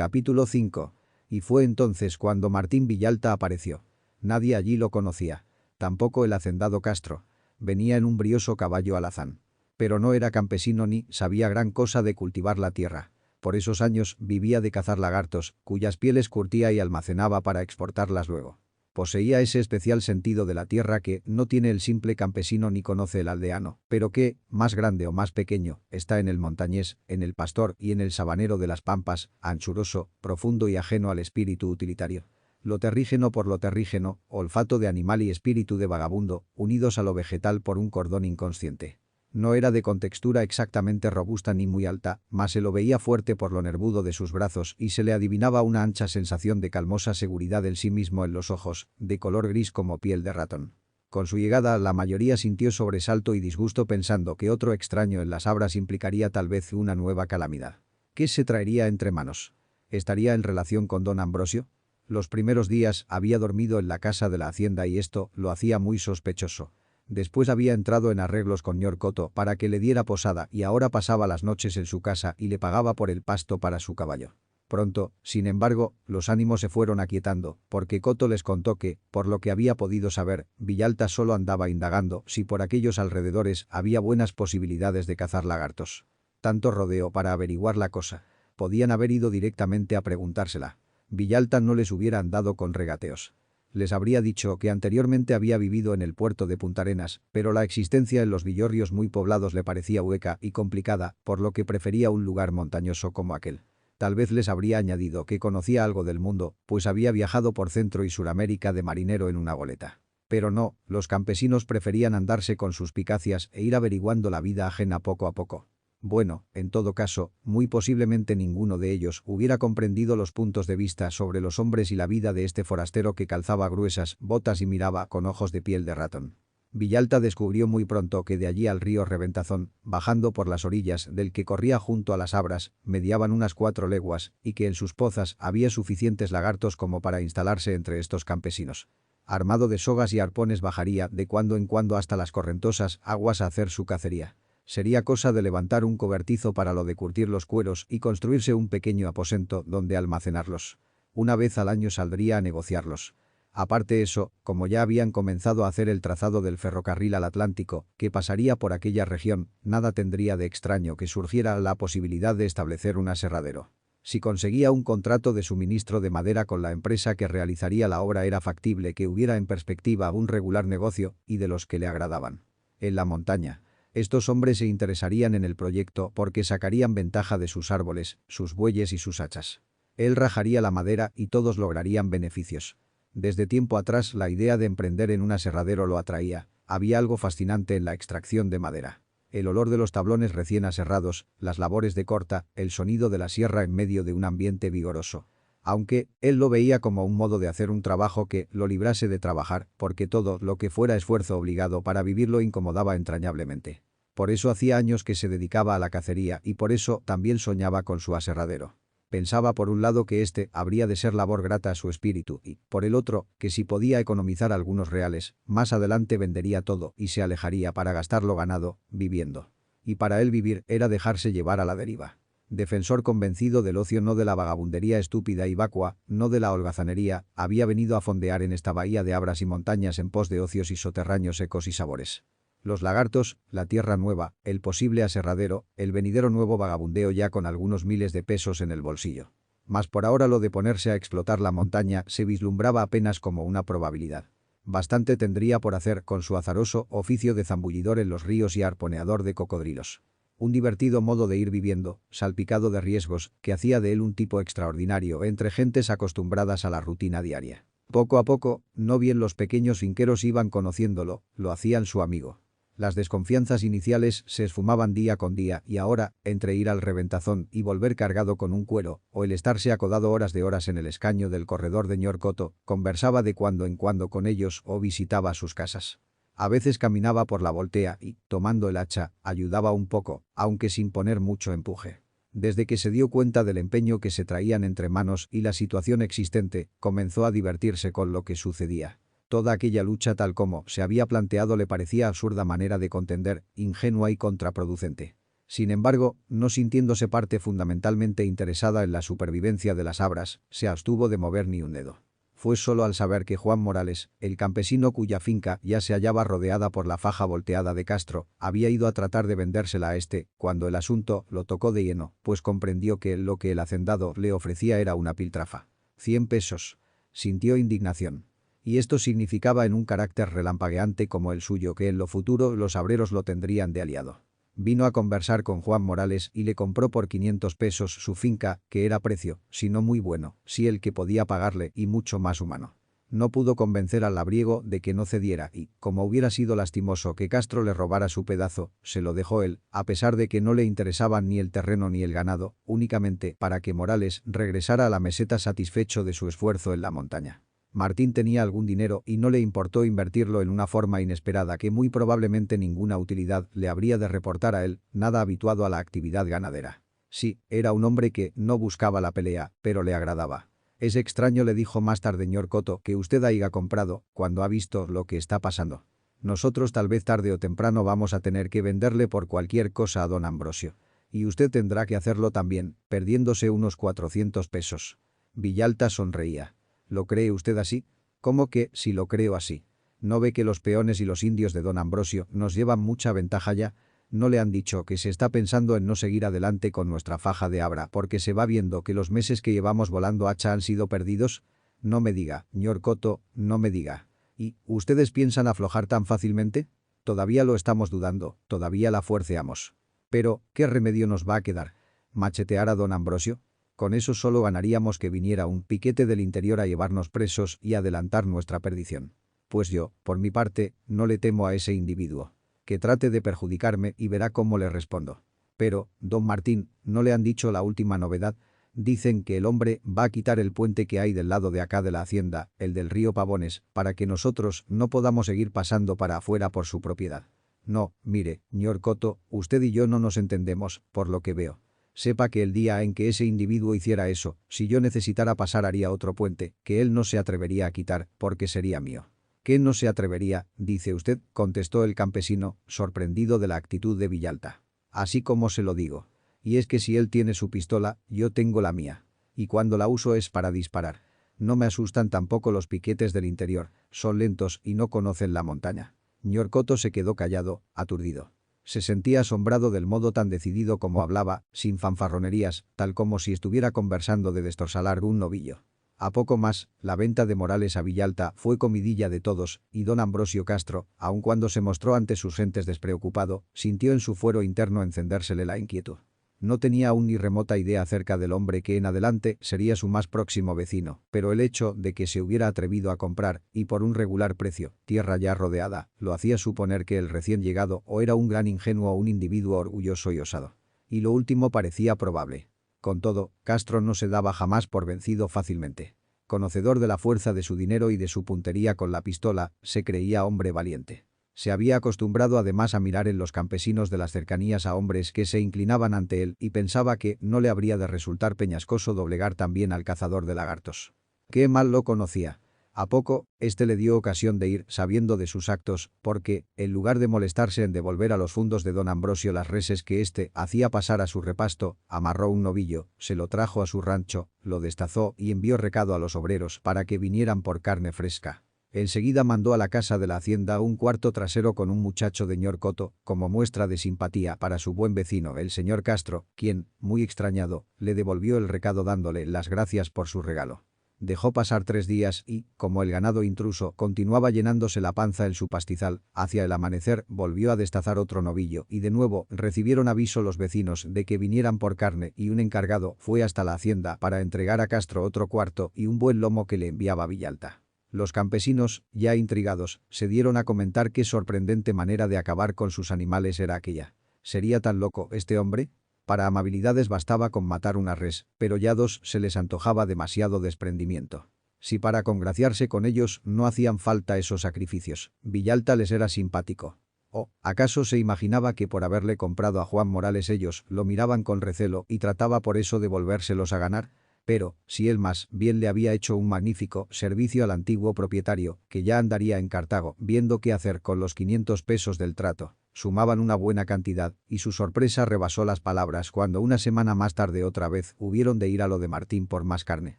Capítulo 5. Y fue entonces cuando Martín Villalta apareció. Nadie allí lo conocía. Tampoco el hacendado Castro. Venía en un brioso caballo alazán. Pero no era campesino ni sabía gran cosa de cultivar la tierra. Por esos años vivía de cazar lagartos, cuyas pieles curtía y almacenaba para exportarlas luego. Poseía ese especial sentido de la tierra que no tiene el simple campesino ni conoce el aldeano, pero que, más grande o más pequeño, está en el montañés, en el pastor y en el sabanero de las pampas, anchuroso, profundo y ajeno al espíritu utilitario. Lo terrígeno por lo terrígeno, olfato de animal y espíritu de vagabundo, unidos a lo vegetal por un cordón inconsciente. No era de contextura exactamente robusta ni muy alta, mas se lo veía fuerte por lo nervudo de sus brazos y se le adivinaba una ancha sensación de calmosa seguridad en sí mismo en los ojos, de color gris como piel de ratón. Con su llegada la mayoría sintió sobresalto y disgusto pensando que otro extraño en las abras implicaría tal vez una nueva calamidad. ¿Qué se traería entre manos? ¿Estaría en relación con don Ambrosio? Los primeros días había dormido en la casa de la hacienda y esto lo hacía muy sospechoso. Después había entrado en arreglos con Ñor Coto para que le diera posada y ahora pasaba las noches en su casa y le pagaba por el pasto para su caballo. Pronto, sin embargo, los ánimos se fueron aquietando, porque Coto les contó que, por lo que había podido saber, Villalta solo andaba indagando si por aquellos alrededores había buenas posibilidades de cazar lagartos. Tanto rodeo para averiguar la cosa. Podían haber ido directamente a preguntársela. Villalta no les hubiera andado con regateos. Les habría dicho que anteriormente había vivido en el puerto de Puntarenas, pero la existencia en los villorrios muy poblados le parecía hueca y complicada, por lo que prefería un lugar montañoso como aquel. Tal vez les habría añadido que conocía algo del mundo, pues había viajado por Centro y Suramérica de marinero en una goleta. Pero no, los campesinos preferían andarse con suspicacias e ir averiguando la vida ajena poco a poco. Bueno, en todo caso, muy posiblemente ninguno de ellos hubiera comprendido los puntos de vista sobre los hombres y la vida de este forastero que calzaba gruesas botas y miraba con ojos de piel de ratón. Villalta descubrió muy pronto que de allí al río Reventazón, bajando por las orillas del que corría junto a las abras, mediaban unas 4 leguas y que en sus pozas había suficientes lagartos como para instalarse entre estos campesinos. Armado de sogas y arpones bajaría de cuando en cuando hasta las correntosas aguas a hacer su cacería. Sería cosa de levantar un cobertizo para lo de curtir los cueros y construirse un pequeño aposento donde almacenarlos. Una vez al año saldría a negociarlos. Aparte eso, como ya habían comenzado a hacer el trazado del ferrocarril al Atlántico, que pasaría por aquella región, nada tendría de extraño que surgiera la posibilidad de establecer un aserradero. Si conseguía un contrato de suministro de madera con la empresa que realizaría la obra era factible que hubiera en perspectiva un regular negocio y de los que le agradaban. En la montaña. Estos hombres se interesarían en el proyecto porque sacarían ventaja de sus árboles, sus bueyes y sus hachas. Él rajaría la madera y todos lograrían beneficios. Desde tiempo atrás la idea de emprender en un aserradero lo atraía. Había algo fascinante en la extracción de madera. El olor de los tablones recién aserrados, las labores de corta, el sonido de la sierra en medio de un ambiente vigoroso. Aunque, él lo veía como un modo de hacer un trabajo que lo librase de trabajar, porque todo lo que fuera esfuerzo obligado para vivir lo incomodaba entrañablemente. Por eso hacía años que se dedicaba a la cacería y por eso también soñaba con su aserradero. Pensaba por un lado que este habría de ser labor grata a su espíritu y, por el otro, que si podía economizar algunos reales, más adelante vendería todo y se alejaría para gastar lo ganado, viviendo. Y para él vivir era dejarse llevar a la deriva. Defensor convencido del ocio, no de la vagabundería estúpida y vacua, no de la holgazanería, había venido a fondear en esta bahía de abras y montañas en pos de ocios y soterraños secos y sabores. Los lagartos, la tierra nueva, el posible aserradero, el venidero nuevo vagabundeo ya con algunos miles de pesos en el bolsillo. Mas por ahora lo de ponerse a explotar la montaña se vislumbraba apenas como una probabilidad. Bastante tendría por hacer con su azaroso oficio de zambullidor en los ríos y arponeador de cocodrilos. Un divertido modo de ir viviendo, salpicado de riesgos, que hacía de él un tipo extraordinario entre gentes acostumbradas a la rutina diaria. Poco a poco, no bien los pequeños finqueros iban conociéndolo, lo hacían su amigo. Las desconfianzas iniciales se esfumaban día con día y ahora, entre ir al Reventazón y volver cargado con un cuero, o el estarse acodado horas de horas en el escaño del corredor de Ñor Coto, conversaba de cuando en cuando con ellos o visitaba sus casas. A veces caminaba por la voltea y, tomando el hacha, ayudaba un poco, aunque sin poner mucho empuje. Desde que se dio cuenta del empeño que se traían entre manos y la situación existente, comenzó a divertirse con lo que sucedía. Toda aquella lucha tal como se había planteado le parecía absurda manera de contender, ingenua y contraproducente. Sin embargo, no sintiéndose parte fundamentalmente interesada en la supervivencia de las Abras, se abstuvo de mover ni un dedo. Fue solo al saber que Juan Morales, el campesino cuya finca ya se hallaba rodeada por la faja volteada de Castro, había ido a tratar de vendérsela a este, cuando el asunto lo tocó de lleno, pues comprendió que lo que el hacendado le ofrecía era una piltrafa. 100 pesos. Sintió indignación. Y esto significaba en un carácter relampagueante como el suyo que en lo futuro los Abreros lo tendrían de aliado. Vino a conversar con Juan Morales y le compró por 500 pesos su finca, que era precio, si no muy bueno, si el que podía pagarle y mucho más humano. No pudo convencer al labriego de que no cediera y, como hubiera sido lastimoso que Castro le robara su pedazo, se lo dejó él, a pesar de que no le interesaban ni el terreno ni el ganado, únicamente para que Morales regresara a la meseta satisfecho de su esfuerzo en la montaña. Martín tenía algún dinero y no le importó invertirlo en una forma inesperada que muy probablemente ninguna utilidad le habría de reportar a él, nada habituado a la actividad ganadera. Sí, era un hombre que no buscaba la pelea, pero le agradaba. Es extraño, le dijo más tarde Ñor Coto, que usted haya comprado, cuando ha visto lo que está pasando. Nosotros tal vez tarde o temprano vamos a tener que venderle por cualquier cosa a don Ambrosio. Y usted tendrá que hacerlo también, perdiéndose unos 400 pesos. Villalta sonreía. ¿Lo cree usted así? ¿Cómo que si lo creo así? ¿No ve que los peones y los indios de don Ambrosio nos llevan mucha ventaja ya? ¿No le han dicho que se está pensando en no seguir adelante con nuestra faja de Abra porque se va viendo que los meses que llevamos volando hacha han sido perdidos? No me diga, Ñor Coto, no me diga. ¿Y ustedes piensan aflojar tan fácilmente? Todavía lo estamos dudando, todavía la fuerceamos. Pero, ¿qué remedio nos va a quedar? ¿Machetear a don Ambrosio? Con eso solo ganaríamos que viniera un piquete del interior a llevarnos presos y adelantar nuestra perdición. Pues yo, por mi parte, no le temo a ese individuo. Que trate de perjudicarme y verá cómo le respondo. Pero, don Martín, ¿no le han dicho la última novedad? Dicen que el hombre va a quitar el puente que hay del lado de acá de la hacienda, el del río Pavones, para que nosotros no podamos seguir pasando para afuera por su propiedad. No, mire, Ñor Coto, usted y yo no nos entendemos, por lo que veo. Sepa que el día en que ese individuo hiciera eso, si yo necesitara pasar haría otro puente, que él no se atrevería a quitar, porque sería mío. ¿Qué no se atrevería, dice usted?, contestó el campesino, sorprendido de la actitud de Villalta. Así como se lo digo. Y es que si él tiene su pistola, yo tengo la mía. Y cuando la uso es para disparar. No me asustan tampoco los piquetes del interior, son lentos y no conocen la montaña. Ñor Coto se quedó callado, aturdido. Se sentía asombrado del modo tan decidido como hablaba, sin fanfarronerías, tal como si estuviera conversando de destorsalar un novillo. A poco más, la venta de Morales a Villalta fue comidilla de todos, y don Ambrosio Castro, aun cuando se mostró ante sus gentes despreocupado, sintió en su fuero interno encendérsele la inquietud. No tenía aún ni remota idea acerca del hombre que en adelante sería su más próximo vecino, pero el hecho de que se hubiera atrevido a comprar, y por un regular precio, tierra ya rodeada, lo hacía suponer que el recién llegado o era un gran ingenuo o un individuo orgulloso y osado. Y lo último parecía probable. Con todo, Castro no se daba jamás por vencido fácilmente. Conocedor de la fuerza de su dinero y de su puntería con la pistola, se creía hombre valiente. Se había acostumbrado además a mirar en los campesinos de las cercanías a hombres que se inclinaban ante él y pensaba que no le habría de resultar peñascoso doblegar también al cazador de lagartos. Qué mal lo conocía. A poco, este le dio ocasión de ir sabiendo de sus actos, porque, en lugar de molestarse en devolver a los fundos de don Ambrosio las reses que éste hacía pasar a su repasto, amarró un novillo, se lo trajo a su rancho, lo destazó y envió recado a los obreros para que vinieran por carne fresca. Enseguida mandó a la casa de la hacienda un cuarto trasero con un muchacho de Ñor Coto, como muestra de simpatía para su buen vecino el señor Castro, quien, muy extrañado, le devolvió el recado dándole las gracias por su regalo. Dejó pasar 3 días y, como el ganado intruso continuaba llenándose la panza en su pastizal, hacia el amanecer volvió a destazar otro novillo y de nuevo recibieron aviso los vecinos de que vinieran por carne y un encargado fue hasta la hacienda para entregar a Castro otro cuarto y un buen lomo que le enviaba Villalta. Los campesinos, ya intrigados, se dieron a comentar qué sorprendente manera de acabar con sus animales era aquella. ¿Sería tan loco este hombre? Para amabilidades bastaba con matar una res, pero ya 2 se les antojaba demasiado desprendimiento. Si para congraciarse con ellos no hacían falta esos sacrificios, Villalta les era simpático. ¿O acaso se imaginaba que por haberle comprado a Juan Morales ellos lo miraban con recelo y trataba por eso de volvérselos a ganar? Pero, si él más bien le había hecho un magnífico servicio al antiguo propietario, que ya andaría en Cartago viendo qué hacer con los 500 pesos del trato. Sumaban una buena cantidad, y su sorpresa rebasó las palabras cuando una semana más tarde otra vez hubieron de ir a lo de Martín por más carne.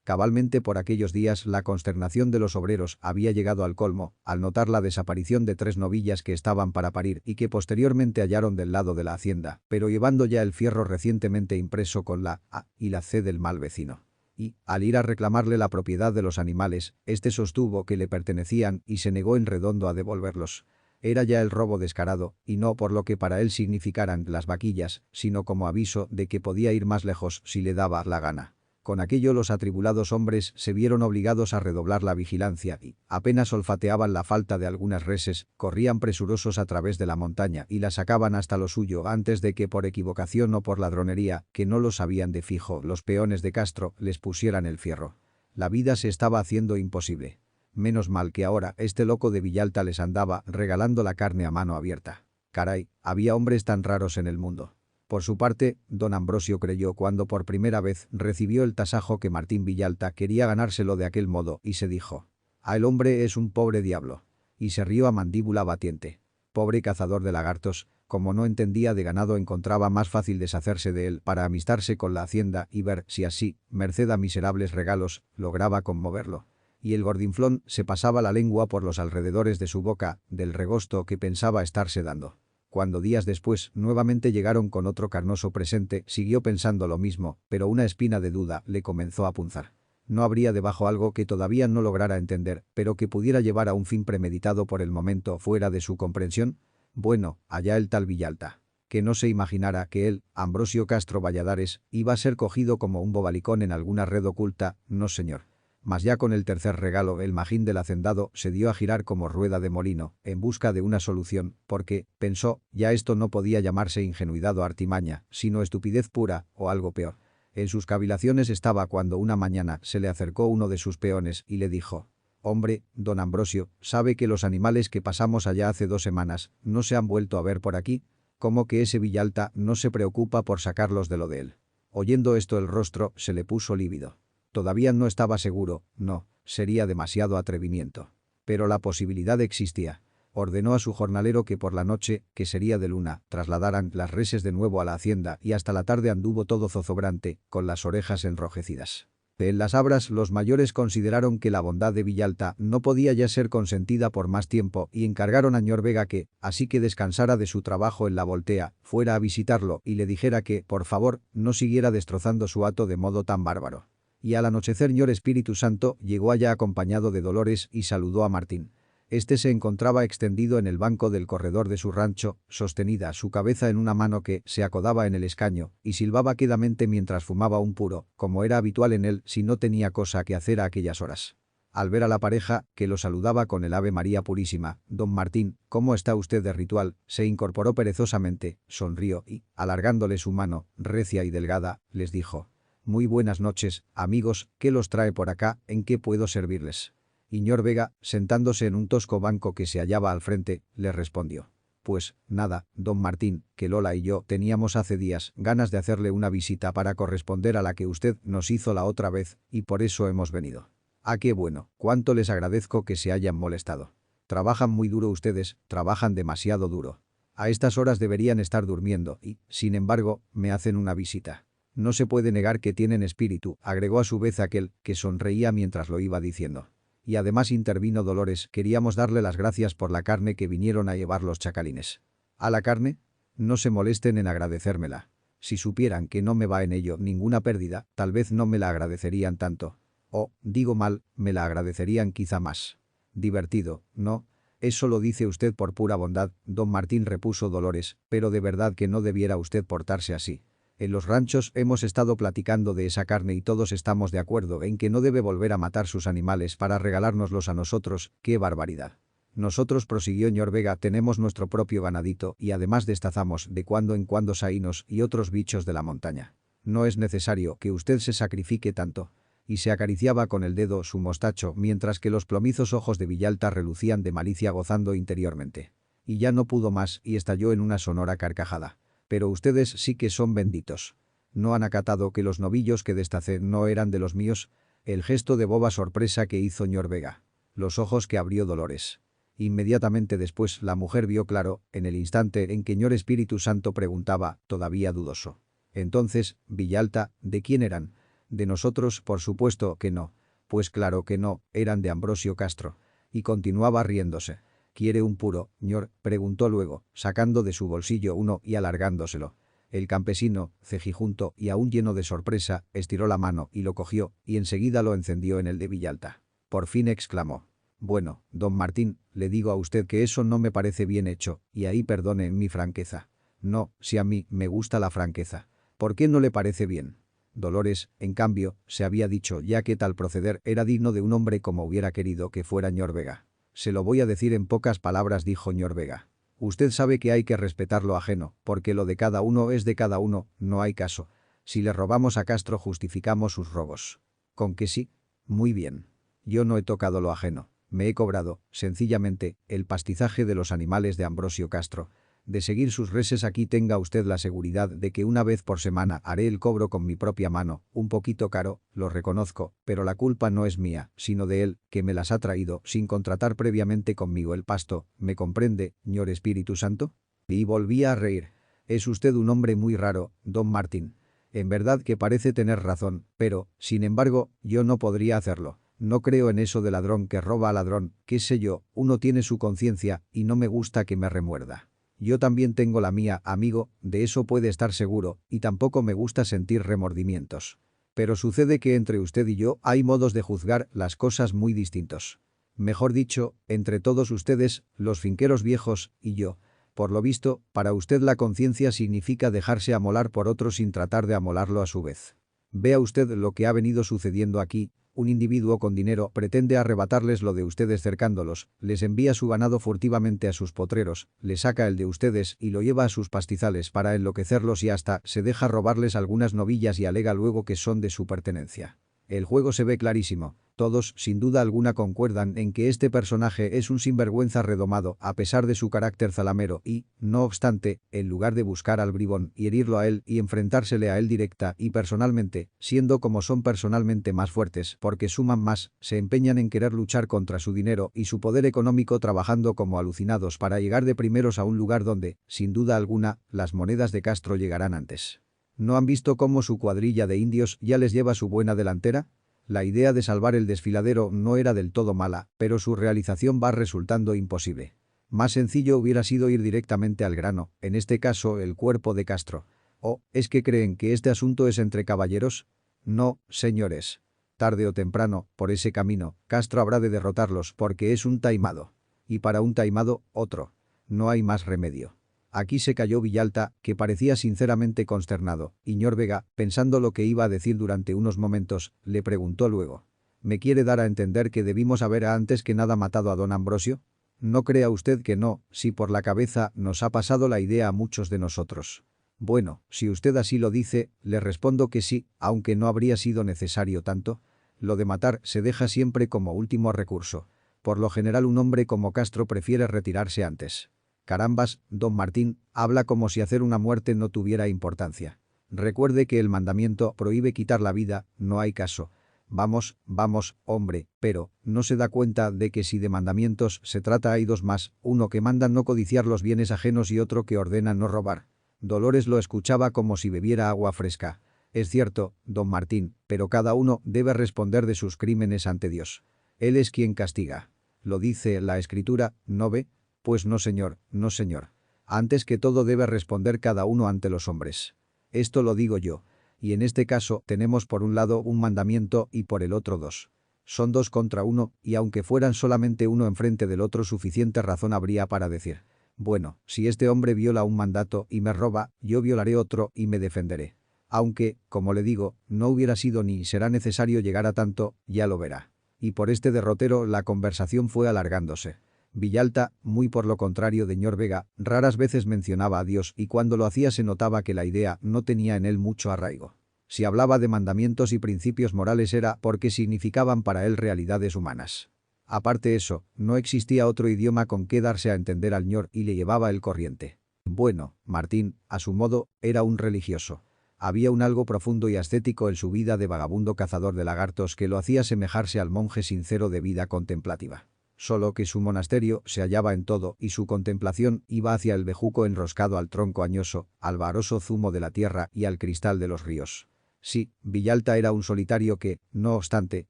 Cabalmente por aquellos días la consternación de los obreros había llegado al colmo, al notar la desaparición de 3 novillas que estaban para parir y que posteriormente hallaron del lado de la hacienda, pero llevando ya el fierro recientemente impreso con la A y la C del mal vecino. Y, al ir a reclamarle la propiedad de los animales, este sostuvo que le pertenecían y se negó en redondo a devolverlos. Era ya el robo descarado, y no por lo que para él significaran las vaquillas, sino como aviso de que podía ir más lejos si le daba la gana. Con aquello los atribulados hombres se vieron obligados a redoblar la vigilancia y, apenas olfateaban la falta de algunas reses, corrían presurosos a través de la montaña y la sacaban hasta lo suyo antes de que por equivocación o por ladronería, que no lo sabían de fijo, los peones de Castro les pusieran el fierro. La vida se estaba haciendo imposible. Menos mal que ahora este loco de Villalta les andaba regalando la carne a mano abierta. Caray, había hombres tan raros en el mundo. Por su parte, don Ambrosio creyó cuando por primera vez recibió el tasajo que Martín Villalta quería ganárselo de aquel modo y se dijo: el hombre es un pobre diablo. Y se rió a mandíbula batiente. Pobre cazador de lagartos, como no entendía de ganado encontraba más fácil deshacerse de él para amistarse con la hacienda y ver si así, merced a miserables regalos, lograba conmoverlo. Y el gordinflón se pasaba la lengua por los alrededores de su boca, del regosto que pensaba estarse dando. Cuando días después nuevamente llegaron con otro carnoso presente, siguió pensando lo mismo, pero una espina de duda le comenzó a punzar. ¿No habría debajo algo que todavía no lograra entender, pero que pudiera llevar a un fin premeditado por el momento fuera de su comprensión? Bueno, allá el tal Villalta. Que no se imaginara que él, Ambrosio Castro Valladares, iba a ser cogido como un bobalicón en alguna red oculta, no señor. Mas ya con el tercer regalo el magín del hacendado se dio a girar como rueda de molino, en busca de una solución, porque, pensó, ya esto no podía llamarse ingenuidad o artimaña, sino estupidez pura, o algo peor. En sus cavilaciones estaba cuando una mañana se le acercó uno de sus peones y le dijo: «Hombre, don Ambrosio, ¿sabe que los animales que pasamos allá hace 2 semanas no se han vuelto a ver por aquí? ¿Cómo que ese Villalta no se preocupa por sacarlos de lo de él?» Oyendo esto el rostro se le puso lívido. Todavía no estaba seguro, no, sería demasiado atrevimiento. Pero la posibilidad existía. Ordenó a su jornalero que por la noche, que sería de luna, trasladaran las reses de nuevo a la hacienda y hasta la tarde anduvo todo zozobrante, con las orejas enrojecidas. En las abras los mayores consideraron que la bondad de Villalta no podía ya ser consentida por más tiempo y encargaron a ñor Vega que, así que descansara de su trabajo en la voltea, fuera a visitarlo y le dijera que, por favor, no siguiera destrozando su hato de modo tan bárbaro. Y al anochecer ñor Espíritu Santo llegó allá acompañado de Dolores y saludó a Martín. Este se encontraba extendido en el banco del corredor de su rancho, sostenida su cabeza en una mano que se acodaba en el escaño, y silbaba quedamente mientras fumaba un puro, como era habitual en él si no tenía cosa que hacer a aquellas horas. Al ver a la pareja, que lo saludaba con el Ave María Purísima, don Martín, ¿cómo está usted de ritual?, se incorporó perezosamente, sonrió y, alargándole su mano, recia y delgada, les dijo: «Muy buenas noches, amigos, ¿qué los trae por acá? ¿En qué puedo servirles?». Y ñor Vega, sentándose en un tosco banco que se hallaba al frente, le respondió: «Pues, nada, don Martín, que Lola y yo teníamos hace días ganas de hacerle una visita para corresponder a la que usted nos hizo la otra vez, y por eso hemos venido». «Ah, qué bueno, cuánto les agradezco que se hayan molestado. Trabajan muy duro ustedes, trabajan demasiado duro. A estas horas deberían estar durmiendo y, sin embargo, me hacen una visita. No se puede negar que tienen espíritu», agregó a su vez aquel, que sonreía mientras lo iba diciendo. Y además intervino Dolores: «Queríamos darle las gracias por la carne que vinieron a llevar los chacalines». «¿A la carne? No se molesten en agradecérmela. Si supieran que no me va en ello ninguna pérdida, tal vez no me la agradecerían tanto. O, digo mal, me la agradecerían quizá más». «Divertido, ¿no? Eso lo dice usted por pura bondad, don Martín», repuso Dolores, «pero de verdad que no debiera usted portarse así. En los ranchos hemos estado platicando de esa carne y todos estamos de acuerdo en que no debe volver a matar sus animales para regalárnoslos a nosotros. ¡Qué barbaridad! Nosotros», prosiguió ñor Vega, «tenemos nuestro propio ganadito y además destazamos de cuando en cuando saínos y otros bichos de la montaña. No es necesario que usted se sacrifique tanto». Y se acariciaba con el dedo su mostacho mientras que los plomizos ojos de Villalta relucían de malicia gozando interiormente. Y ya no pudo más y estalló en una sonora carcajada. «Pero ustedes sí que son benditos. ¿No han acatado que los novillos que destacé no eran de los míos?». El gesto de boba sorpresa que hizo ñor Vega. Los ojos que abrió Dolores. Inmediatamente después la mujer vio claro, en el instante en que Ñor Espíritu Santo preguntaba, todavía dudoso. Entonces, Villalta, ¿de quién eran? De nosotros, por supuesto que no. Pues claro que no, eran de Ambrosio Castro. Y continuaba riéndose. ¿Quiere un puro, Ñor?, preguntó luego, sacando de su bolsillo uno y alargándoselo. El campesino, cejijunto y aún lleno de sorpresa, estiró la mano y lo cogió, y enseguida lo encendió en el de Villalta. Por fin exclamó. Bueno, don Martín, le digo a usted que eso no me parece bien hecho, y ahí perdone mi franqueza. No, si a mí me gusta la franqueza. ¿Por qué no le parece bien? Dolores, en cambio, se había dicho ya que tal proceder era digno de un hombre como hubiera querido que fuera Ñor Vega. Se lo voy a decir en pocas palabras, dijo Ñor Vega. Usted sabe que hay que respetar lo ajeno, porque lo de cada uno es de cada uno, no hay caso. Si le robamos a Castro justificamos sus robos. ¿Con que sí? Muy bien. Yo no he tocado lo ajeno. Me he cobrado, sencillamente, el pastizaje de los animales de Ambrosio Castro. De seguir sus reses aquí tenga usted la seguridad de que una vez por semana haré el cobro con mi propia mano, un poquito caro, lo reconozco, pero la culpa no es mía, sino de él, que me las ha traído sin contratar previamente conmigo el pasto, ¿me comprende, Ñor Espíritu Santo? Y volvía a reír. Es usted un hombre muy raro, don Martín. En verdad que parece tener razón, pero, sin embargo, yo no podría hacerlo. No creo en eso de ladrón que roba a ladrón, qué sé yo, uno tiene su conciencia y no me gusta que me remuerda. Yo también tengo la mía, amigo, de eso puede estar seguro, y tampoco me gusta sentir remordimientos. Pero sucede que entre usted y yo hay modos de juzgar las cosas muy distintos. Mejor dicho, entre todos ustedes, los finqueros viejos, y yo. Por lo visto, para usted la conciencia significa dejarse amolar por otro sin tratar de amolarlo a su vez. Vea usted lo que ha venido sucediendo aquí. Un individuo con dinero pretende arrebatarles lo de ustedes cercándolos, les envía su ganado furtivamente a sus potreros, les saca el de ustedes y lo lleva a sus pastizales para enloquecerlos y hasta se deja robarles algunas novillas y alega luego que son de su pertenencia. El juego se ve clarísimo. Todos, sin duda alguna, concuerdan en que este personaje es un sinvergüenza redomado a pesar de su carácter zalamero y, no obstante, en lugar de buscar al bribón y herirlo a él y enfrentársele a él directa y personalmente, siendo como son personalmente más fuertes porque suman más, se empeñan en querer luchar contra su dinero y su poder económico trabajando como alucinados para llegar de primeros a un lugar donde, sin duda alguna, las monedas de Castro llegarán antes. ¿No han visto cómo su cuadrilla de indios ya les lleva su buena delantera? La idea de salvar el desfiladero no era del todo mala, pero su realización va resultando imposible. Más sencillo hubiera sido ir directamente al grano, en este caso el cuerpo de Castro. ¿O es que creen que este asunto es entre caballeros? No, señores. Tarde o temprano, por ese camino, Castro habrá de derrotarlos porque es un taimado. Y para un taimado, otro. No hay más remedio. Aquí se calló Villalta, que parecía sinceramente consternado, y Ñor Vega, pensando lo que iba a decir durante unos momentos, le preguntó luego. ¿Me quiere dar a entender que debimos haber antes que nada matado a don Ambrosio? No crea usted que no, si por la cabeza nos ha pasado la idea a muchos de nosotros. Bueno, si usted así lo dice, le respondo que sí, aunque no habría sido necesario tanto. Lo de matar se deja siempre como último recurso. Por lo general un hombre como Castro prefiere retirarse antes. Carambas, don Martín, habla como si hacer una muerte no tuviera importancia. Recuerde que el mandamiento prohíbe quitar la vida, no hay caso. Vamos, vamos, hombre, pero, ¿no se da cuenta de que si de mandamientos se trata hay dos más, uno que manda no codiciar los bienes ajenos y otro que ordena no robar? Dolores lo escuchaba como si bebiera agua fresca. Es cierto, don Martín, pero cada uno debe responder de sus crímenes ante Dios. Él es quien castiga. Lo dice la Escritura, ¿no ve? Pues no señor, no señor. Antes que todo debe responder cada uno ante los hombres. Esto lo digo yo. Y en este caso tenemos por un lado un mandamiento y por el otro dos. Son dos contra uno, y aunque fueran solamente uno enfrente del otro suficiente razón habría para decir. Bueno, si este hombre viola un mandato y me roba, yo violaré otro y me defenderé. Aunque, como le digo, no hubiera sido ni será necesario llegar a tanto, ya lo verá. Y por este derrotero la conversación fue alargándose. Villalta, muy por lo contrario de Ñor Vega, raras veces mencionaba a Dios y cuando lo hacía se notaba que la idea no tenía en él mucho arraigo. Si hablaba de mandamientos y principios morales era porque significaban para él realidades humanas. Aparte eso, no existía otro idioma con que darse a entender al Ñor y le llevaba el corriente. Bueno, Martín, a su modo, era un religioso. Había un algo profundo y ascético en su vida de vagabundo cazador de lagartos que lo hacía semejarse al monje sincero de vida contemplativa. solo que su monasterio se hallaba en todo y su contemplación iba hacia el bejuco enroscado al tronco añoso, al varoso zumo de la tierra y al cristal de los ríos. Sí, Villalta era un solitario que, no obstante,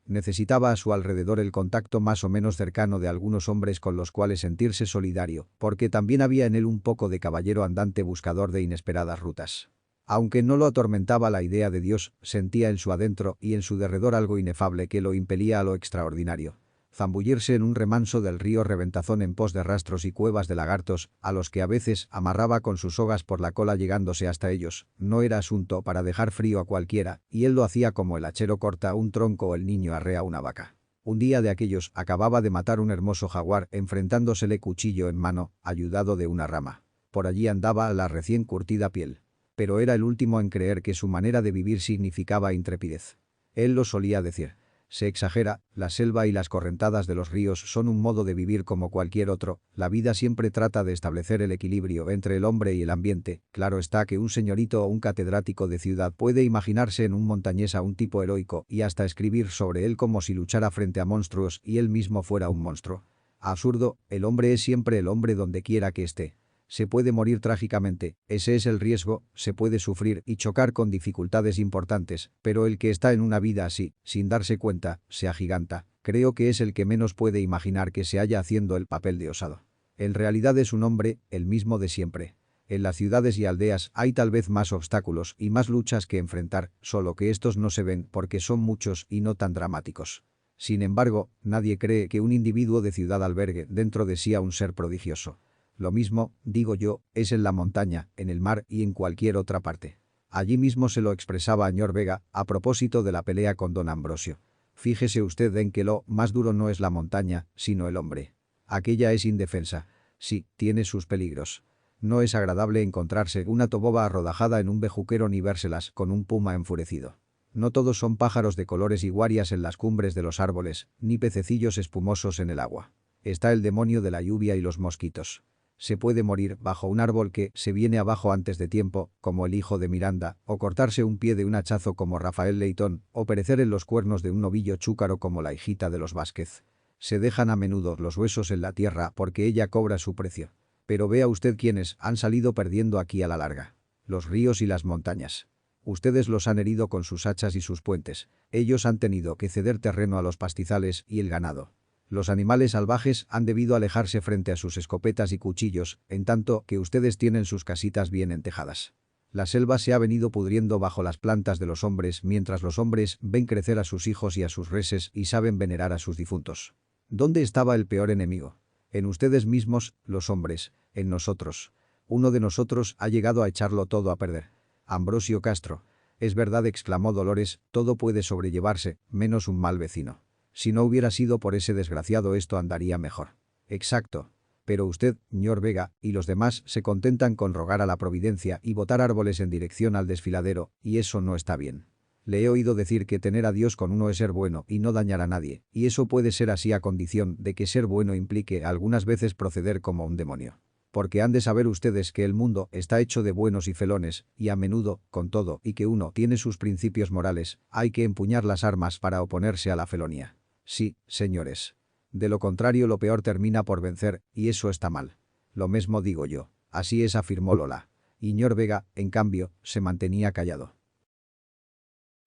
necesitaba a su alrededor el contacto más o menos cercano de algunos hombres con los cuales sentirse solidario, porque también había en él un poco de caballero andante buscador de inesperadas rutas. Aunque no lo atormentaba la idea de Dios, sentía en su adentro y en su derredor algo inefable que lo impelía a lo extraordinario. Zambullirse en un remanso del río Reventazón en pos de rastros y cuevas de lagartos, a los que a veces amarraba con sus sogas por la cola llegándose hasta ellos, no era asunto para dejar frío a cualquiera, y él lo hacía como el hachero corta un tronco o el niño arrea una vaca. Un día de aquellos acababa de matar un hermoso jaguar enfrentándosele cuchillo en mano, ayudado de una rama. Por allí andaba la recién curtida piel. Pero era el último en creer que su manera de vivir significaba intrepidez. Él lo solía decir. Se exagera, la selva y las correntadas de los ríos son un modo de vivir como cualquier otro, la vida siempre trata de establecer el equilibrio entre el hombre y el ambiente, claro está que un señorito o un catedrático de ciudad puede imaginarse en un montañés a un tipo heroico y hasta escribir sobre él como si luchara frente a monstruos y él mismo fuera un monstruo. Absurdo, el hombre es siempre el hombre donde quiera que esté. Se puede morir trágicamente, ese es el riesgo, se puede sufrir y chocar con dificultades importantes, pero el que está en una vida así, sin darse cuenta, se agiganta, creo que es el que menos puede imaginar que se halla haciendo el papel de osado. En realidad es un hombre, el mismo de siempre. En las ciudades y aldeas hay tal vez más obstáculos y más luchas que enfrentar, solo que estos no se ven porque son muchos y no tan dramáticos. Sin embargo, nadie cree que un individuo de ciudad albergue dentro de sí a un ser prodigioso. Lo mismo, digo yo, es en la montaña, en el mar y en cualquier otra parte. Allí mismo se lo expresaba a Ñor Vega a propósito de la pelea con don Ambrosio. Fíjese usted en que lo más duro no es la montaña, sino el hombre. Aquella es indefensa. Sí, tiene sus peligros. No es agradable encontrarse una toboba arrodajada en un bejuquero ni vérselas con un puma enfurecido. No todos son pájaros de colores y guarias en las cumbres de los árboles, ni pececillos espumosos en el agua. Está el demonio de la lluvia y los mosquitos. Se puede morir bajo un árbol que se viene abajo antes de tiempo, como el hijo de Miranda, o cortarse un pie de un hachazo como Rafael Leitón, o perecer en los cuernos de un novillo chúcaro como la hijita de los Vázquez. Se dejan a menudo los huesos en la tierra porque ella cobra su precio. Pero vea usted quiénes han salido perdiendo aquí a la larga. Los ríos y las montañas. Ustedes los han herido con sus hachas y sus puentes. Ellos han tenido que ceder terreno a los pastizales y el ganado. Los animales salvajes han debido alejarse frente a sus escopetas y cuchillos, en tanto que ustedes tienen sus casitas bien entejadas. La selva se ha venido pudriendo bajo las plantas de los hombres mientras los hombres ven crecer a sus hijos y a sus reses y saben venerar a sus difuntos. ¿Dónde estaba el peor enemigo? En ustedes mismos, los hombres, en nosotros. Uno de nosotros ha llegado a echarlo todo a perder. Ambrosio Castro. Es verdad, exclamó Dolores, todo puede sobrellevarse, menos un mal vecino. Si no hubiera sido por ese desgraciado esto andaría mejor. Exacto. Pero usted, Ñor Vega, y los demás se contentan con rogar a la providencia y botar árboles en dirección al desfiladero, y eso no está bien. Le he oído decir que tener a Dios con uno es ser bueno y no dañar a nadie, y eso puede ser así a condición de que ser bueno implique algunas veces proceder como un demonio. Porque han de saber ustedes que el mundo está hecho de buenos y felones, y a menudo, con todo, y que uno tiene sus principios morales, hay que empuñar las armas para oponerse a la felonía. Sí, señores. De lo contrario lo peor termina por vencer, y eso está mal. Lo mismo digo yo. Así es, afirmó Lola. Y Ñor Vega, en cambio, se mantenía callado.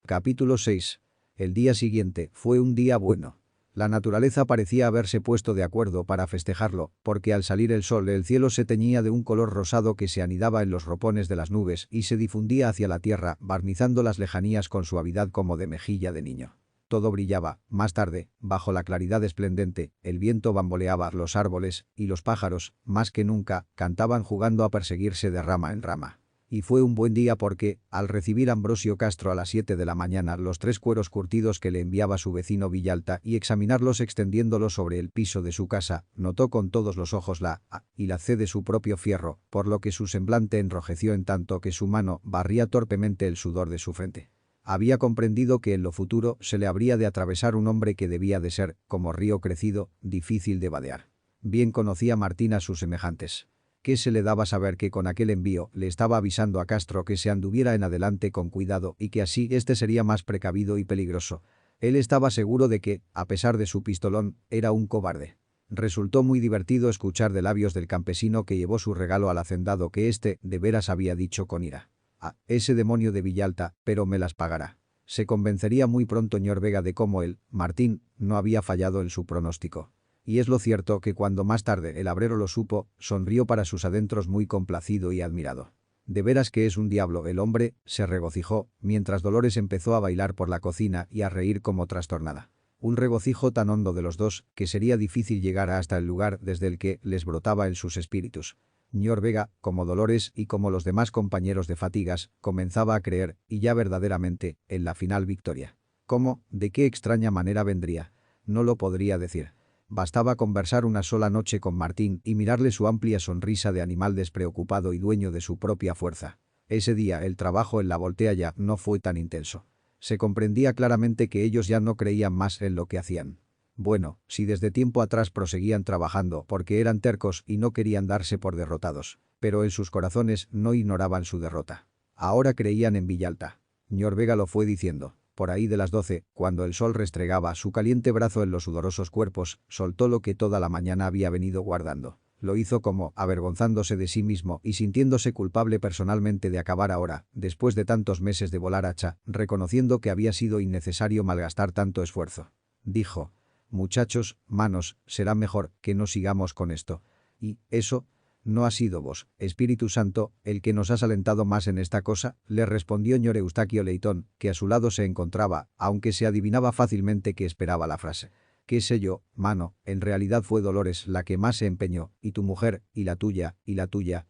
Capítulo 6. El día siguiente fue un día bueno. La naturaleza parecía haberse puesto de acuerdo para festejarlo, porque al salir el sol el cielo se teñía de un color rosado que se anidaba en los ropones de las nubes y se difundía hacia la tierra, barnizando las lejanías con suavidad como de mejilla de niño. Todo brillaba. Más tarde, bajo la claridad esplendente, el viento bamboleaba los árboles, y los pájaros, más que nunca, cantaban jugando a perseguirse de rama en rama. Y fue un buen día porque, al recibir Ambrosio Castro a las 7 de la mañana los 3 cueros curtidos que le enviaba su vecino Villalta y examinarlos extendiéndolos sobre el piso de su casa, notó con todos los ojos la A y la C de su propio fierro, por lo que su semblante enrojeció en tanto que su mano barría torpemente el sudor de su frente. Había comprendido que en lo futuro se le habría de atravesar un hombre que debía de ser, como río crecido, difícil de vadear. Bien conocía Martín a sus semejantes. ¿Qué se le daba saber que con aquel envío le estaba avisando a Castro que se anduviera en adelante con cuidado y que así este sería más precavido y peligroso? Él estaba seguro de que, a pesar de su pistolón, era un cobarde. Resultó muy divertido escuchar de labios del campesino que llevó su regalo al hacendado que éste de veras había dicho con ira. Ah, ese demonio de Villalta, pero me las pagará. Se convencería muy pronto ñor Vega de cómo él, Martín, no había fallado en su pronóstico. Y es lo cierto que cuando más tarde el abrero lo supo, sonrió para sus adentros muy complacido y admirado. De veras que es un diablo el hombre, se regocijó, mientras Dolores empezó a bailar por la cocina y a reír como trastornada. Un regocijo tan hondo de los dos que sería difícil llegar hasta el lugar desde el que les brotaba en sus espíritus. Ñor Vega, como Dolores y como los demás compañeros de fatigas, comenzaba a creer, y ya verdaderamente, en la final victoria. ¿Cómo? ¿De qué extraña manera vendría? No lo podría decir. Bastaba conversar una sola noche con Martín y mirarle su amplia sonrisa de animal despreocupado y dueño de su propia fuerza. Ese día el trabajo en la voltea ya no fue tan intenso. Se comprendía claramente que ellos ya no creían más en lo que hacían. Bueno, si desde tiempo atrás proseguían trabajando porque eran tercos y no querían darse por derrotados, pero en sus corazones no ignoraban su derrota. Ahora creían en Villalta. Ñor Vega lo fue diciendo. Por ahí de las 12, cuando el sol restregaba su caliente brazo en los sudorosos cuerpos, soltó lo que toda la mañana había venido guardando. Lo hizo como, avergonzándose de sí mismo y sintiéndose culpable personalmente de acabar ahora, después de tantos meses de volar hacha, reconociendo que había sido innecesario malgastar tanto esfuerzo. Dijo: «Muchachos, manos, será mejor que no sigamos con esto. Y, eso, no ha sido vos, Espíritu Santo, el que nos has alentado más en esta cosa», le respondió ñor Eustaquio Leitón, que a su lado se encontraba, aunque se adivinaba fácilmente que esperaba la frase. «Qué sé yo, mano, en realidad fue Dolores la que más se empeñó, y tu mujer, y la tuya,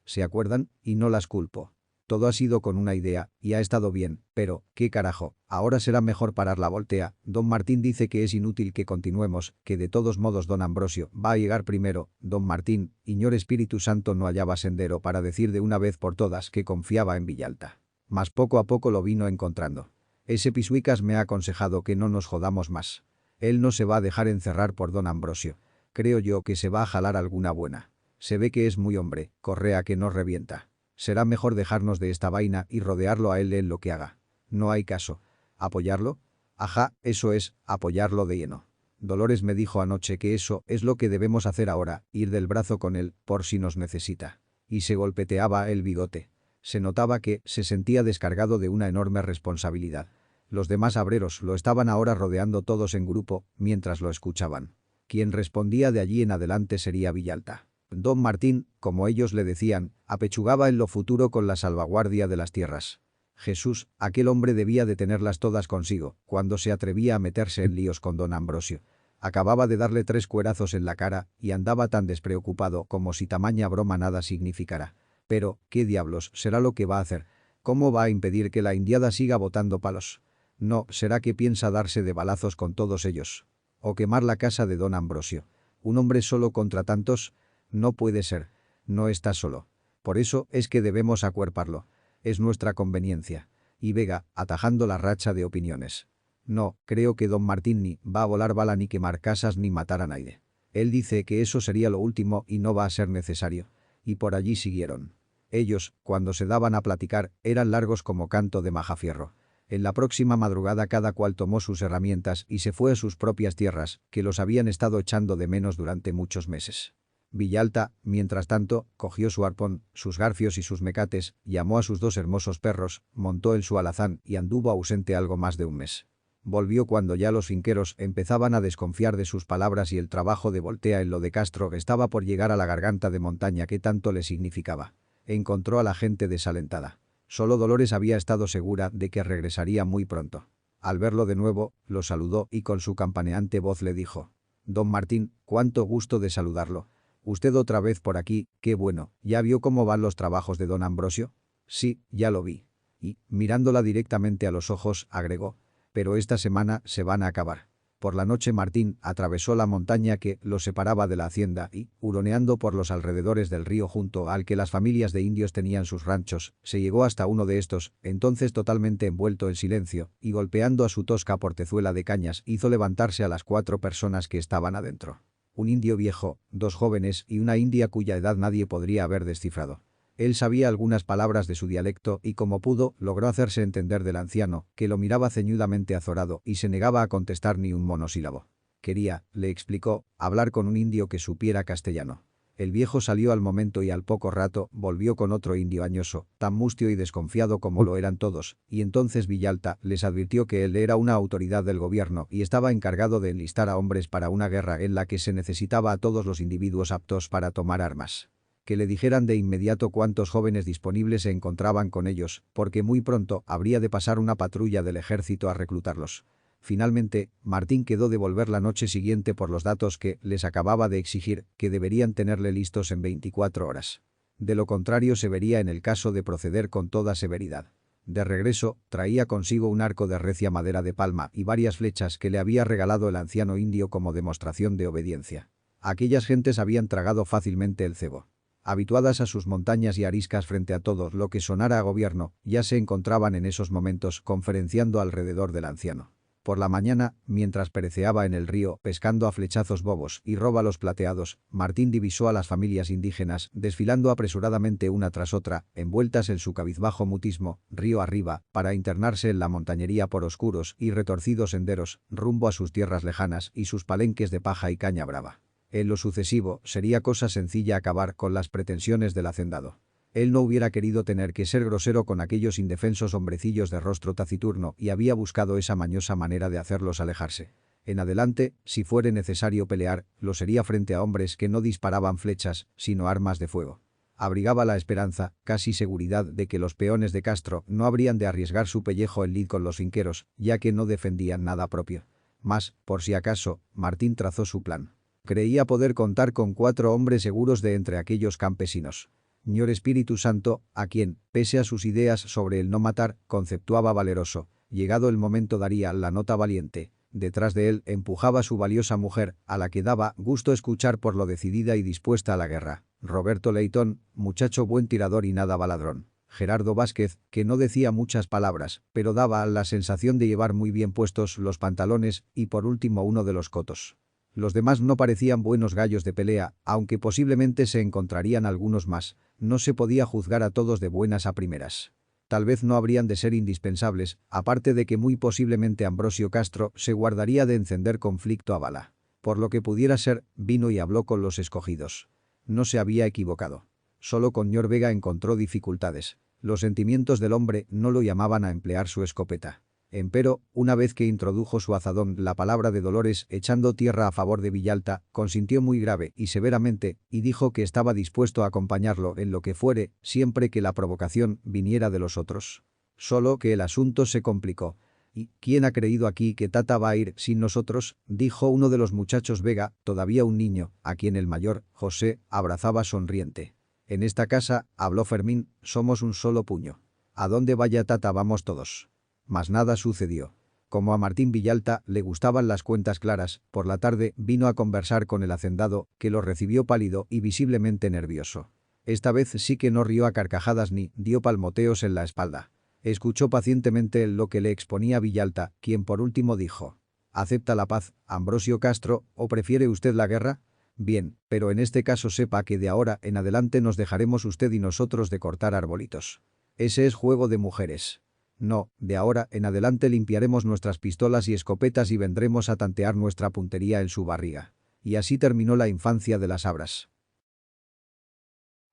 ¿se acuerdan? Y no las culpo. Todo ha sido con una idea, y ha estado bien, pero, ¿qué carajo? Ahora será mejor parar la voltea. Don Martín dice que es inútil que continuemos, que de todos modos don Ambrosio va a llegar primero. Don Martín, y ñor Espíritu Santo no hallaba sendero para decir de una vez por todas que confiaba en Villalta. Mas poco a poco lo vino encontrando. Ese pisuicas me ha aconsejado que no nos jodamos más. Él no se va a dejar encerrar por don Ambrosio. Creo yo que se va a jalar alguna buena. Se ve que es muy hombre, correa que nos revienta. Será mejor dejarnos de esta vaina y rodearlo a él en lo que haga. No hay caso. ¿Apoyarlo? Ajá, eso es, apoyarlo de lleno. Dolores me dijo anoche que eso es lo que debemos hacer ahora, ir del brazo con él, por si nos necesita. Y se golpeteaba el bigote. Se notaba que se sentía descargado de una enorme responsabilidad. Los demás obreros lo estaban ahora rodeando todos en grupo, mientras lo escuchaban. Quien respondía de allí en adelante sería Villalta. Don Martín, como ellos le decían, apechugaba en lo futuro con la salvaguardia de las tierras. Jesús, aquel hombre debía de tenerlas todas consigo, cuando se atrevía a meterse en líos con don Ambrosio. Acababa de darle 3 cuerazos en la cara y andaba tan despreocupado como si tamaña broma nada significara. Pero, ¿qué diablos será lo que va a hacer? ¿Cómo va a impedir que la indiada siga botando palos? No, ¿será que piensa darse de balazos con todos ellos? ¿O quemar la casa de don Ambrosio? ¿Un hombre solo contra tantos? No puede ser. No está solo. Por eso es que debemos acuerparlo. Es nuestra conveniencia. Y Vega, atajando la racha de opiniones. No, creo que don Martín ni va a volar bala ni quemar casas ni matar a nadie. Él dice que eso sería lo último y no va a ser necesario. Y por allí siguieron. Ellos, cuando se daban a platicar, eran largos como canto de majafierro. En la próxima madrugada cada cual tomó sus herramientas y se fue a sus propias tierras, que los habían estado echando de menos durante muchos meses. Villalta, mientras tanto, cogió su arpón, sus garfios y sus mecates, llamó a sus 2 hermosos perros, montó en su alazán y anduvo ausente algo más de un mes. Volvió cuando ya los finqueros empezaban a desconfiar de sus palabras y el trabajo de voltea en lo de Castro estaba por llegar a la garganta de montaña que tanto le significaba. Encontró a la gente desalentada. Solo Dolores había estado segura de que regresaría muy pronto. Al verlo de nuevo, lo saludó y con su campaneante voz le dijo: «Don Martín, cuánto gusto de saludarlo. Usted otra vez por aquí, qué bueno. ¿Ya vio cómo van los trabajos de don Ambrosio?» «Sí, ya lo vi». Y, mirándola directamente a los ojos, agregó: «Pero esta semana se van a acabar». Por la noche Martín atravesó la montaña que lo separaba de la hacienda y, huroneando por los alrededores del río junto al que las familias de indios tenían sus ranchos, se llegó hasta uno de estos, entonces totalmente envuelto en silencio, y golpeando a su tosca portezuela de cañas hizo levantarse a las 4 personas que estaban adentro. Un indio viejo, 2 jóvenes y una india cuya edad nadie podría haber descifrado. Él sabía algunas palabras de su dialecto y como pudo, logró hacerse entender del anciano, que lo miraba ceñudamente azorado y se negaba a contestar ni un monosílabo. Quería, le explicó, hablar con un indio que supiera castellano. El viejo salió al momento y al poco rato volvió con otro indio añoso, tan mustio y desconfiado como lo eran todos, y entonces Villalta les advirtió que él era una autoridad del gobierno y estaba encargado de enlistar a hombres para una guerra en la que se necesitaba a todos los individuos aptos para tomar armas. Que le dijeran de inmediato cuántos jóvenes disponibles se encontraban con ellos, porque muy pronto habría de pasar una patrulla del ejército a reclutarlos. Finalmente, Martín quedó de volver la noche siguiente por los datos que les acababa de exigir, que deberían tenerle listos en 24 horas. De lo contrario se vería en el caso de proceder con toda severidad. De regreso, traía consigo un arco de recia madera de palma y varias flechas que le había regalado el anciano indio como demostración de obediencia. Aquellas gentes habían tragado fácilmente el cebo. Habituadas a sus montañas y ariscas frente a todo lo que sonara a gobierno, ya se encontraban en esos momentos conferenciando alrededor del anciano. Por la mañana, mientras pereceaba en el río, pescando a flechazos bobos y róbalos plateados, Martín divisó a las familias indígenas, desfilando apresuradamente una tras otra, envueltas en su cabizbajo mutismo, río arriba, para internarse en la montañería por oscuros y retorcidos senderos, rumbo a sus tierras lejanas y sus palenques de paja y caña brava. En lo sucesivo, sería cosa sencilla acabar con las pretensiones del hacendado. Él no hubiera querido tener que ser grosero con aquellos indefensos hombrecillos de rostro taciturno y había buscado esa mañosa manera de hacerlos alejarse. En adelante, si fuere necesario pelear, lo sería frente a hombres que no disparaban flechas, sino armas de fuego. Abrigaba la esperanza, casi seguridad, de que los peones de Castro no habrían de arriesgar su pellejo en lid con los inqueros, ya que no defendían nada propio. Mas, por si acaso, Martín trazó su plan. Creía poder contar con 4 hombres seguros de entre aquellos campesinos. Ñor Espíritu Santo, a quien, pese a sus ideas sobre el no matar, conceptuaba valeroso, llegado el momento daría la nota valiente. Detrás de él empujaba su valiosa mujer, a la que daba gusto escuchar por lo decidida y dispuesta a la guerra. Roberto Leitón, muchacho buen tirador y nada baladrón. Gerardo Vázquez, que no decía muchas palabras, pero daba la sensación de llevar muy bien puestos los pantalones, y por último uno de los cotos. Los demás no parecían buenos gallos de pelea, aunque posiblemente se encontrarían algunos más. No se podía juzgar a todos de buenas a primeras. Tal vez no habrían de ser indispensables, aparte de que muy posiblemente Ambrosio Castro se guardaría de encender conflicto a bala. Por lo que pudiera ser, vino y habló con los escogidos. No se había equivocado. Solo con Ñor Vega encontró dificultades. Los sentimientos del hombre no lo llamaban a emplear su escopeta. Empero, una vez que introdujo su azadón la palabra de Dolores echando tierra a favor de Villalta, consintió muy grave y severamente, y dijo que estaba dispuesto a acompañarlo en lo que fuere, siempre que la provocación viniera de los otros. Solo que el asunto se complicó. ¿Y quién ha creído aquí que Tata va a ir sin nosotros?, dijo uno de los muchachos Vega, todavía un niño, a quien el mayor, José, abrazaba sonriente. En esta casa, habló Fermín, somos un solo puño. A donde vaya Tata vamos todos. Mas nada sucedió. Como a Martín Villalta le gustaban las cuentas claras, por la tarde vino a conversar con el hacendado, que lo recibió pálido y visiblemente nervioso. Esta vez sí que no rió a carcajadas ni dio palmoteos en la espalda. Escuchó pacientemente lo que le exponía Villalta, quien por último dijo: ¿Acepta la paz, Ambrosio Castro, o prefiere usted la guerra? Bien, pero en este caso sepa que de ahora en adelante nos dejaremos usted y nosotros de cortar arbolitos. Ese es juego de mujeres. No, de ahora en adelante limpiaremos nuestras pistolas y escopetas y vendremos a tantear nuestra puntería en su barriga. Y así terminó la infancia de las Abras.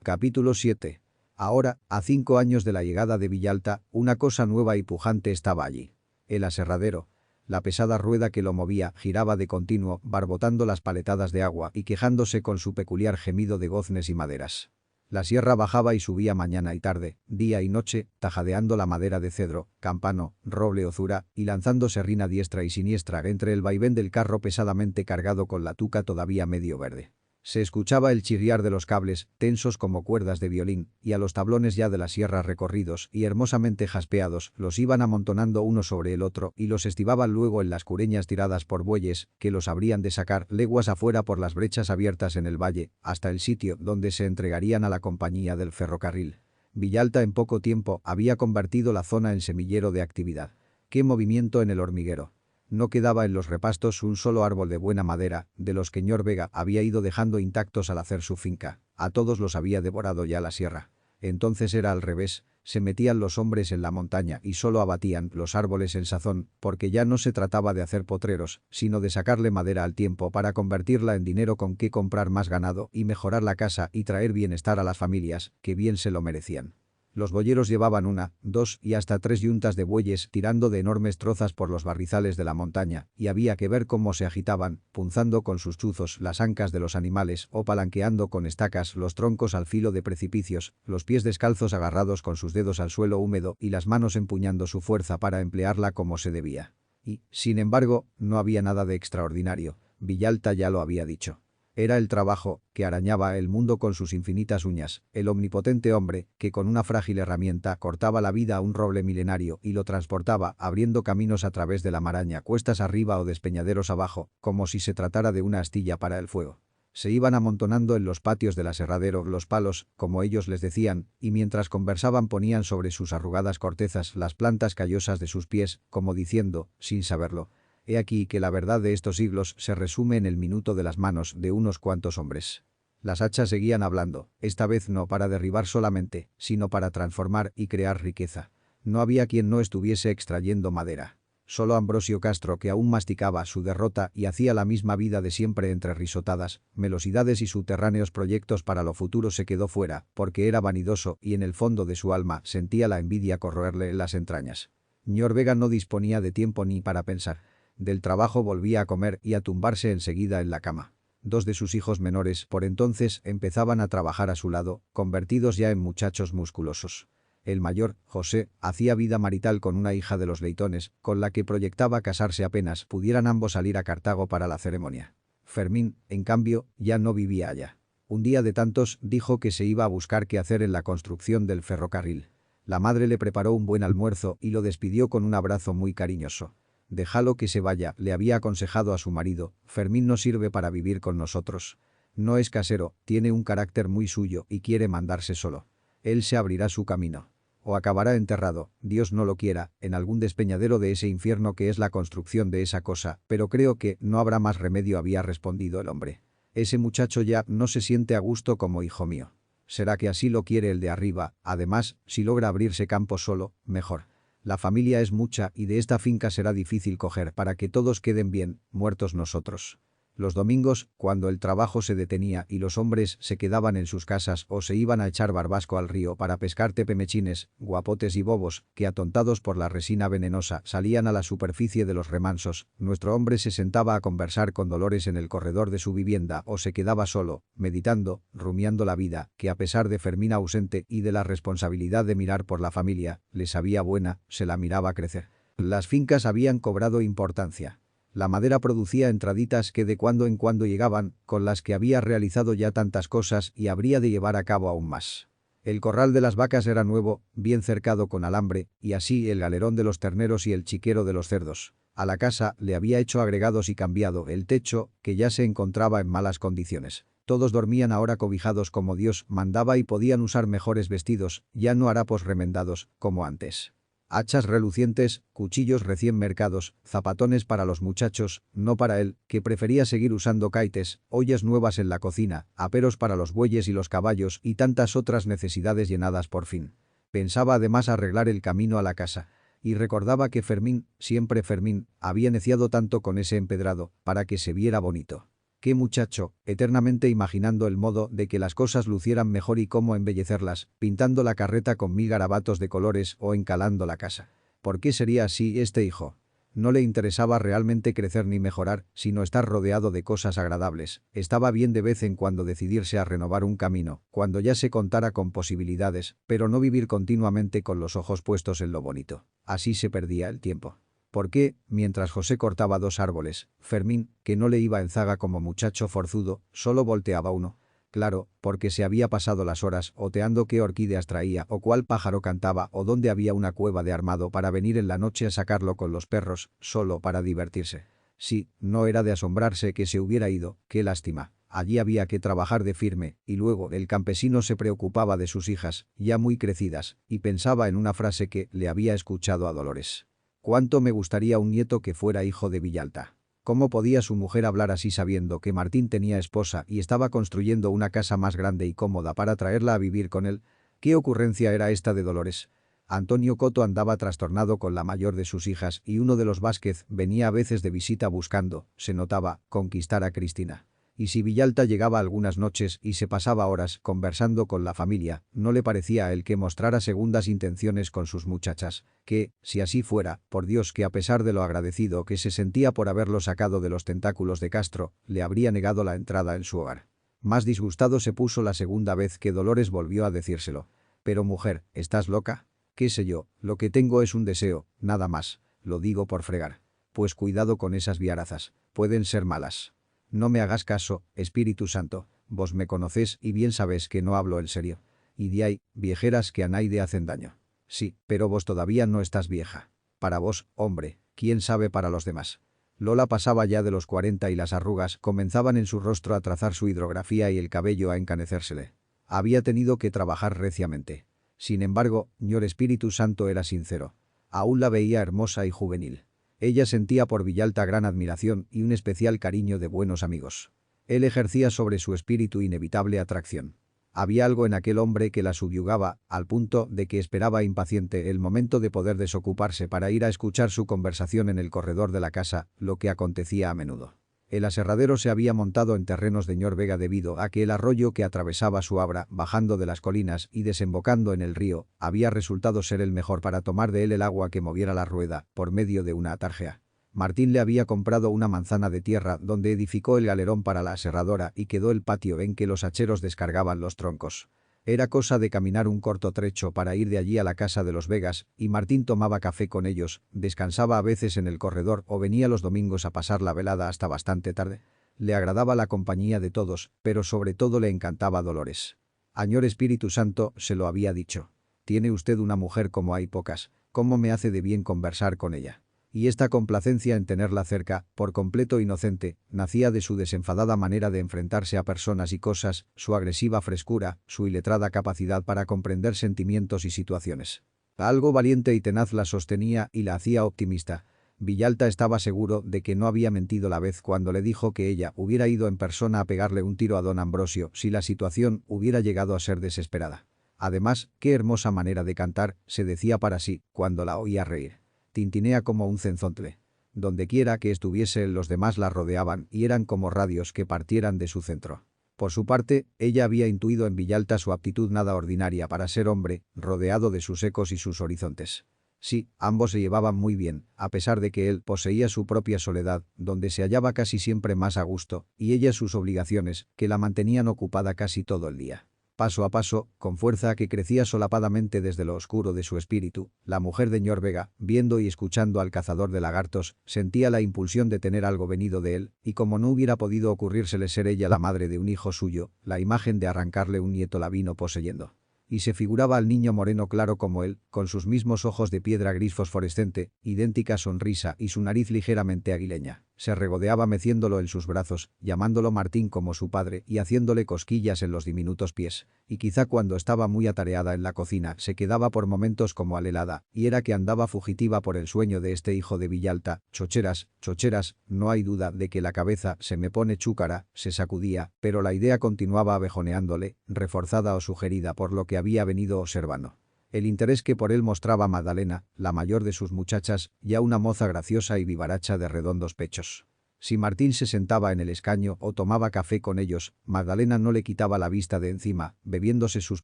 Capítulo 7. Ahora, a 5 años de la llegada de Villalta, una cosa nueva y pujante estaba allí. El aserradero. La pesada rueda que lo movía giraba de continuo, barbotando las paletadas de agua y quejándose con su peculiar gemido de goznes y maderas. La sierra bajaba y subía mañana y tarde, día y noche, tajadeando la madera de cedro, campano, roble o zura, y lanzando serrín a diestra y siniestra entre el vaivén del carro pesadamente cargado con la tuca todavía medio verde. Se escuchaba el chirriar de los cables, tensos como cuerdas de violín, y a los tablones ya de la sierra recorridos y hermosamente jaspeados, los iban amontonando uno sobre el otro y los estibaban luego en las cureñas tiradas por bueyes, que los habrían de sacar leguas afuera por las brechas abiertas en el valle, hasta el sitio donde se entregarían a la compañía del ferrocarril. Villalta en poco tiempo había convertido la zona en semillero de actividad. ¡Qué movimiento en el hormiguero! No quedaba en los repastos un solo árbol de buena madera, de los que Ñor Vega había ido dejando intactos al hacer su finca. A todos los había devorado ya la sierra. Entonces era al revés, se metían los hombres en la montaña y solo abatían los árboles en sazón, porque ya no se trataba de hacer potreros, sino de sacarle madera al tiempo para convertirla en dinero con que comprar más ganado y mejorar la casa y traer bienestar a las familias, que bien se lo merecían. Los boyeros llevaban una, dos y hasta tres yuntas de bueyes tirando de enormes trozas por los barrizales de la montaña, y había que ver cómo se agitaban, punzando con sus chuzos las ancas de los animales o palanqueando con estacas los troncos al filo de precipicios, los pies descalzos agarrados con sus dedos al suelo húmedo y las manos empuñando su fuerza para emplearla como se debía. Y, sin embargo, no había nada de extraordinario. Villalta ya lo había dicho. Era el trabajo, que arañaba el mundo con sus infinitas uñas, el omnipotente hombre, que con una frágil herramienta cortaba la vida a un roble milenario y lo transportaba, abriendo caminos a través de la maraña cuestas arriba o despeñaderos abajo, como si se tratara de una astilla para el fuego. Se iban amontonando en los patios del aserradero los palos, como ellos les decían, y mientras conversaban ponían sobre sus arrugadas cortezas las plantas callosas de sus pies, como diciendo, sin saberlo: he aquí que la verdad de estos siglos se resume en el minuto de las manos de unos cuantos hombres. Las hachas seguían hablando, esta vez no para derribar solamente, sino para transformar y crear riqueza. No había quien no estuviese extrayendo madera. Solo Ambrosio Castro, que aún masticaba su derrota y hacía la misma vida de siempre entre risotadas, melosidades y subterráneos proyectos para lo futuro, se quedó fuera, porque era vanidoso y en el fondo de su alma sentía la envidia corroerle las entrañas. Ñor Vega no disponía de tiempo ni para pensar. Del trabajo volvía a comer y a tumbarse enseguida en la cama. Dos de sus hijos menores, por entonces, empezaban a trabajar a su lado, convertidos ya en muchachos musculosos. El mayor, José, hacía vida marital con una hija de los Leitones, con la que proyectaba casarse apenas pudieran ambos salir a Cartago para la ceremonia. Fermín, en cambio, ya no vivía allá. Un día de tantos dijo que se iba a buscar qué hacer en la construcción del ferrocarril. La madre le preparó un buen almuerzo y lo despidió con un abrazo muy cariñoso. «Déjalo que se vaya», le había aconsejado a su marido, «Fermín no sirve para vivir con nosotros. No es casero, tiene un carácter muy suyo y quiere mandarse solo. Él se abrirá su camino. O acabará enterrado, Dios no lo quiera, en algún despeñadero de ese infierno que es la construcción de esa cosa, pero creo que no habrá más remedio», había respondido el hombre. «Ese muchacho ya no se siente a gusto como hijo mío. Será que así lo quiere el de arriba, además, si logra abrirse campo solo, mejor. La familia es mucha y de esta finca será difícil coger para que todos queden bien, muertos nosotros». Los domingos, cuando el trabajo se detenía y los hombres se quedaban en sus casas o se iban a echar barbasco al río para pescar tepemechines, guapotes y bobos, que atontados por la resina venenosa salían a la superficie de los remansos, nuestro hombre se sentaba a conversar con Dolores en el corredor de su vivienda o se quedaba solo, meditando, rumiando la vida, que a pesar de Fermín ausente y de la responsabilidad de mirar por la familia, le sabía buena, se la miraba crecer. Las fincas habían cobrado importancia. La madera producía entraditas que de cuando en cuando llegaban, con las que había realizado ya tantas cosas y habría de llevar a cabo aún más. El corral de las vacas era nuevo, bien cercado con alambre, y así el galerón de los terneros y el chiquero de los cerdos. A la casa le había hecho agregados y cambiado el techo, que ya se encontraba en malas condiciones. Todos dormían ahora cobijados como Dios mandaba y podían usar mejores vestidos, ya no harapos remendados, como antes. Hachas relucientes, cuchillos recién mercados, zapatones para los muchachos, no para él, que prefería seguir usando caites, ollas nuevas en la cocina, aperos para los bueyes y los caballos y tantas otras necesidades llenadas por fin. Pensaba además arreglar el camino a la casa. Y recordaba que Fermín, siempre Fermín, había neciado tanto con ese empedrado, para que se viera bonito. Qué muchacho, eternamente imaginando el modo de que las cosas lucieran mejor y cómo embellecerlas, pintando la carreta con 1000 garabatos de colores o encalando la casa. ¿Por qué sería así este hijo? No le interesaba realmente crecer ni mejorar, sino estar rodeado de cosas agradables. Estaba bien de vez en cuando decidirse a renovar un camino, cuando ya se contara con posibilidades, pero no vivir continuamente con los ojos puestos en lo bonito. Así se perdía el tiempo. ¿Por qué, mientras José cortaba 2 árboles, Fermín, que no le iba en zaga como muchacho forzudo, solo volteaba uno? Claro, porque se había pasado las horas oteando qué orquídeas traía o cuál pájaro cantaba o dónde había una cueva de armado para venir en la noche a sacarlo con los perros, solo para divertirse. Sí, no era de asombrarse que se hubiera ido, qué lástima. Allí había que trabajar de firme, y luego el campesino se preocupaba de sus hijas, ya muy crecidas, y pensaba en una frase que le había escuchado a Dolores. «Cuánto me gustaría un nieto que fuera hijo de Villalta». ¿Cómo podía su mujer hablar así sabiendo que Martín tenía esposa y estaba construyendo una casa más grande y cómoda para traerla a vivir con él? ¿Qué ocurrencia era esta de Dolores? Antonio Coto andaba trastornado con la mayor de sus hijas y uno de los Vázquez venía a veces de visita buscando, se notaba, conquistar a Cristina. Y si Villalta llegaba algunas noches y se pasaba horas conversando con la familia, no le parecía a él que mostrara segundas intenciones con sus muchachas, que, si así fuera, por Dios que a pesar de lo agradecido que se sentía por haberlo sacado de los tentáculos de Castro, le habría negado la entrada en su hogar. Más disgustado se puso la segunda vez que Dolores volvió a decírselo. «Pero mujer, ¿estás loca? Qué sé yo, lo que tengo es un deseo, nada más, lo digo por fregar. Pues cuidado con esas viarazas, pueden ser malas». «No me hagas caso, Espíritu Santo, vos me conocés y bien sabés que no hablo en serio. Y de ahí, viejeras que a naide hacen daño». «Sí, pero vos todavía no estás vieja. Para vos, hombre, quién sabe para los demás». Lola pasaba ya de los 40 y las arrugas comenzaban en su rostro a trazar su hidrografía y el cabello a encanecérsele. Había tenido que trabajar reciamente. Sin embargo, Ñor Espíritu Santo era sincero. Aún la veía hermosa y juvenil. Ella sentía por Villalta gran admiración y un especial cariño de buenos amigos. Él ejercía sobre su espíritu inevitable atracción. Había algo en aquel hombre que la subyugaba, al punto de que esperaba impaciente el momento de poder desocuparse para ir a escuchar su conversación en el corredor de la casa, lo que acontecía a menudo. El aserradero se había montado en terrenos de Ñor Vega debido a que el arroyo que atravesaba su abra, bajando de las colinas y desembocando en el río, había resultado ser el mejor para tomar de él el agua que moviera la rueda, por medio de una atarjea. Martín le había comprado una manzana de tierra donde edificó el galerón para la aserradora y quedó el patio en que los hacheros descargaban los troncos. Era cosa de caminar un corto trecho para ir de allí a la casa de los Vegas, y Martín tomaba café con ellos, descansaba a veces en el corredor o venía los domingos a pasar la velada hasta bastante tarde. Le agradaba la compañía de todos, pero sobre todo le encantaba Dolores. Añor Espíritu Santo se lo había dicho. «Tiene usted una mujer como hay pocas, ¿cómo me hace de bien conversar con ella?» Y esta complacencia en tenerla cerca, por completo inocente, nacía de su desenfadada manera de enfrentarse a personas y cosas, su agresiva frescura, su iletrada capacidad para comprender sentimientos y situaciones. Algo valiente y tenaz la sostenía y la hacía optimista. Villalta estaba seguro de que no había mentido la vez cuando le dijo que ella hubiera ido en persona a pegarle un tiro a don Ambrosio si la situación hubiera llegado a ser desesperada. Además, qué hermosa manera de cantar, se decía para sí, cuando la oía reír. Tintinea como un cenzontle. Dondequiera que estuviese los demás la rodeaban y eran como radios que partieran de su centro. Por su parte, ella había intuido en Villalta su aptitud nada ordinaria para ser hombre, rodeado de sus ecos y sus horizontes. Sí, ambos se llevaban muy bien, a pesar de que él poseía su propia soledad, donde se hallaba casi siempre más a gusto, y ella sus obligaciones, que la mantenían ocupada casi todo el día. Paso a paso, con fuerza que crecía solapadamente desde lo oscuro de su espíritu, la mujer de Ñor Vega, viendo y escuchando al cazador de lagartos, sentía la impulsión de tener algo venido de él, y como no hubiera podido ocurrírsele ser ella la madre de un hijo suyo, la imagen de arrancarle un nieto la vino poseyendo. Y se figuraba al niño moreno claro como él, con sus mismos ojos de piedra gris fosforescente, idéntica sonrisa y su nariz ligeramente aguileña. Se regodeaba meciéndolo en sus brazos, llamándolo Martín como su padre y haciéndole cosquillas en los diminutos pies. Y quizá cuando estaba muy atareada en la cocina se quedaba por momentos como alelada, y era que andaba fugitiva por el sueño de este hijo de Villalta. «Chocheras, chocheras, no hay duda de que la cabeza se me pone chúcara», se sacudía, pero la idea continuaba abejoneándole, reforzada o sugerida por lo que había venido observando. El interés que por él mostraba Magdalena, la mayor de sus muchachas, ya una moza graciosa y vivaracha de redondos pechos. Si Martín se sentaba en el escaño o tomaba café con ellos, Magdalena no le quitaba la vista de encima, bebiéndose sus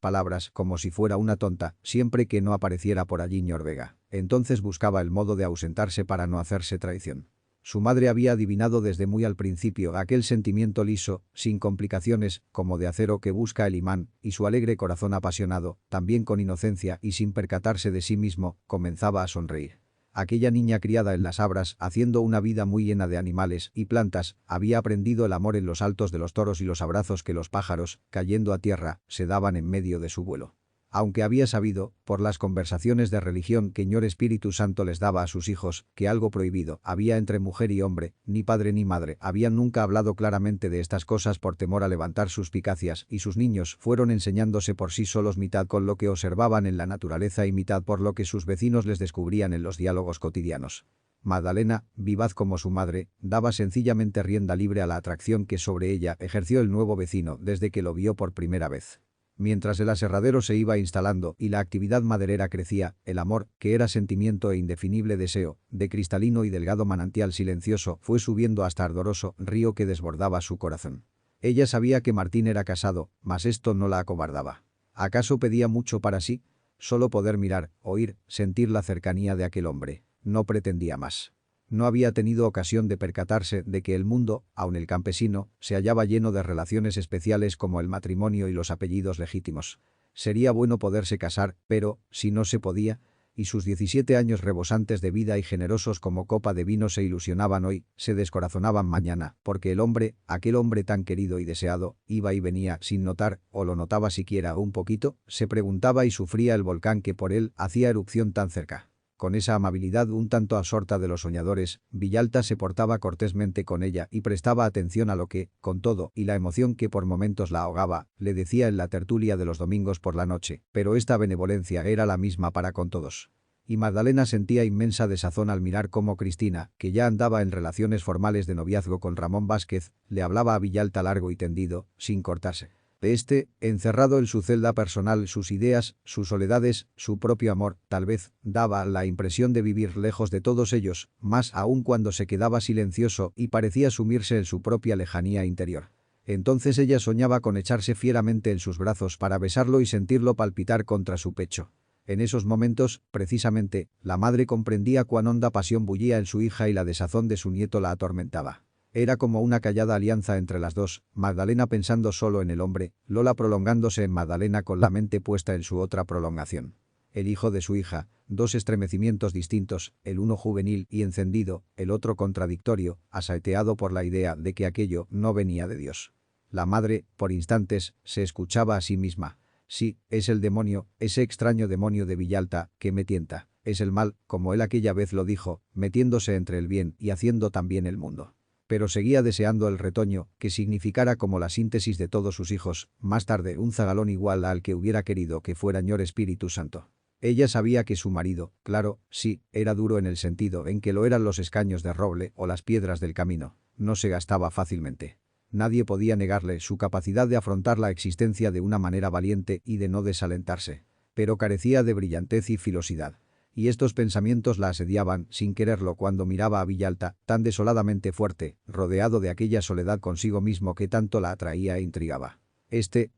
palabras como si fuera una tonta, siempre que no apareciera por allí Ñor Vega. Entonces buscaba el modo de ausentarse para no hacerse traición. Su madre había adivinado desde muy al principio aquel sentimiento liso, sin complicaciones, como de acero que busca el imán, y su alegre corazón apasionado, también con inocencia y sin percatarse de sí mismo, comenzaba a sonreír. Aquella niña criada en las abras, haciendo una vida muy llena de animales y plantas, había aprendido el amor en los altos de los toros y los abrazos que los pájaros, cayendo a tierra, se daban en medio de su vuelo. Aunque había sabido, por las conversaciones de religión que Ñor Espíritu Santo les daba a sus hijos, que algo prohibido había entre mujer y hombre, ni padre ni madre habían nunca hablado claramente de estas cosas por temor a levantar suspicacias, y sus niños fueron enseñándose por sí solos mitad con lo que observaban en la naturaleza y mitad por lo que sus vecinos les descubrían en los diálogos cotidianos. Magdalena, vivaz como su madre, daba sencillamente rienda libre a la atracción que sobre ella ejerció el nuevo vecino desde que lo vio por primera vez. Mientras el aserradero se iba instalando y la actividad maderera crecía, el amor, que era sentimiento e indefinible deseo, de cristalino y delgado manantial silencioso, fue subiendo hasta ardoroso río que desbordaba su corazón. Ella sabía que Martín era casado, mas esto no la acobardaba. ¿Acaso pedía mucho para sí? Solo poder mirar, oír, sentir la cercanía de aquel hombre. No pretendía más. No había tenido ocasión de percatarse de que el mundo, aun el campesino, se hallaba lleno de relaciones especiales como el matrimonio y los apellidos legítimos. Sería bueno poderse casar, pero, si no se podía, y sus 17 años rebosantes de vida y generosos como copa de vino se ilusionaban hoy, se descorazonaban mañana, porque el hombre, aquel hombre tan querido y deseado, iba y venía sin notar, o lo notaba siquiera un poquito, se preguntaba y sufría el volcán que por él hacía erupción tan cerca. Con esa amabilidad un tanto absorta de los soñadores, Villalta se portaba cortésmente con ella y prestaba atención a lo que, con todo, y la emoción que por momentos la ahogaba, le decía en la tertulia de los domingos por la noche, pero esta benevolencia era la misma para con todos. Y Magdalena sentía inmensa desazón al mirar cómo Cristina, que ya andaba en relaciones formales de noviazgo con Ramón Vázquez, le hablaba a Villalta largo y tendido, sin cortarse. Encerrado en su celda personal, sus ideas, sus soledades, su propio amor, tal vez, daba la impresión de vivir lejos de todos ellos, más aún cuando se quedaba silencioso y parecía sumirse en su propia lejanía interior. Entonces ella soñaba con echarse fieramente en sus brazos para besarlo y sentirlo palpitar contra su pecho. En esos momentos, precisamente, la madre comprendía cuán honda pasión bullía en su hija y la desazón de su nieto la atormentaba. Era como una callada alianza entre las dos, Magdalena pensando solo en el hombre, Lola prolongándose en Magdalena con la mente puesta en su otra prolongación. El hijo de su hija, dos estremecimientos distintos, el uno juvenil y encendido, el otro contradictorio, asaeteado por la idea de que aquello no venía de Dios. La madre, por instantes, se escuchaba a sí misma. Sí, es el demonio, ese extraño demonio de Villalta, que me tienta. Es el mal, como él aquella vez lo dijo, metiéndose entre el bien y haciendo también el mundo. Pero seguía deseando el retoño, que significara como la síntesis de todos sus hijos, más tarde un zagalón igual al que hubiera querido que fuera Ñor Espíritu Santo. Ella sabía que su marido, claro, sí, era duro en el sentido en que lo eran los escaños de roble o las piedras del camino, no se gastaba fácilmente. Nadie podía negarle su capacidad de afrontar la existencia de una manera valiente y de no desalentarse. Pero carecía de brillantez y filosidad. Y estos pensamientos la asediaban, sin quererlo, cuando miraba a Villalta, tan desoladamente fuerte, rodeado de aquella soledad consigo mismo que tanto la atraía e intrigaba.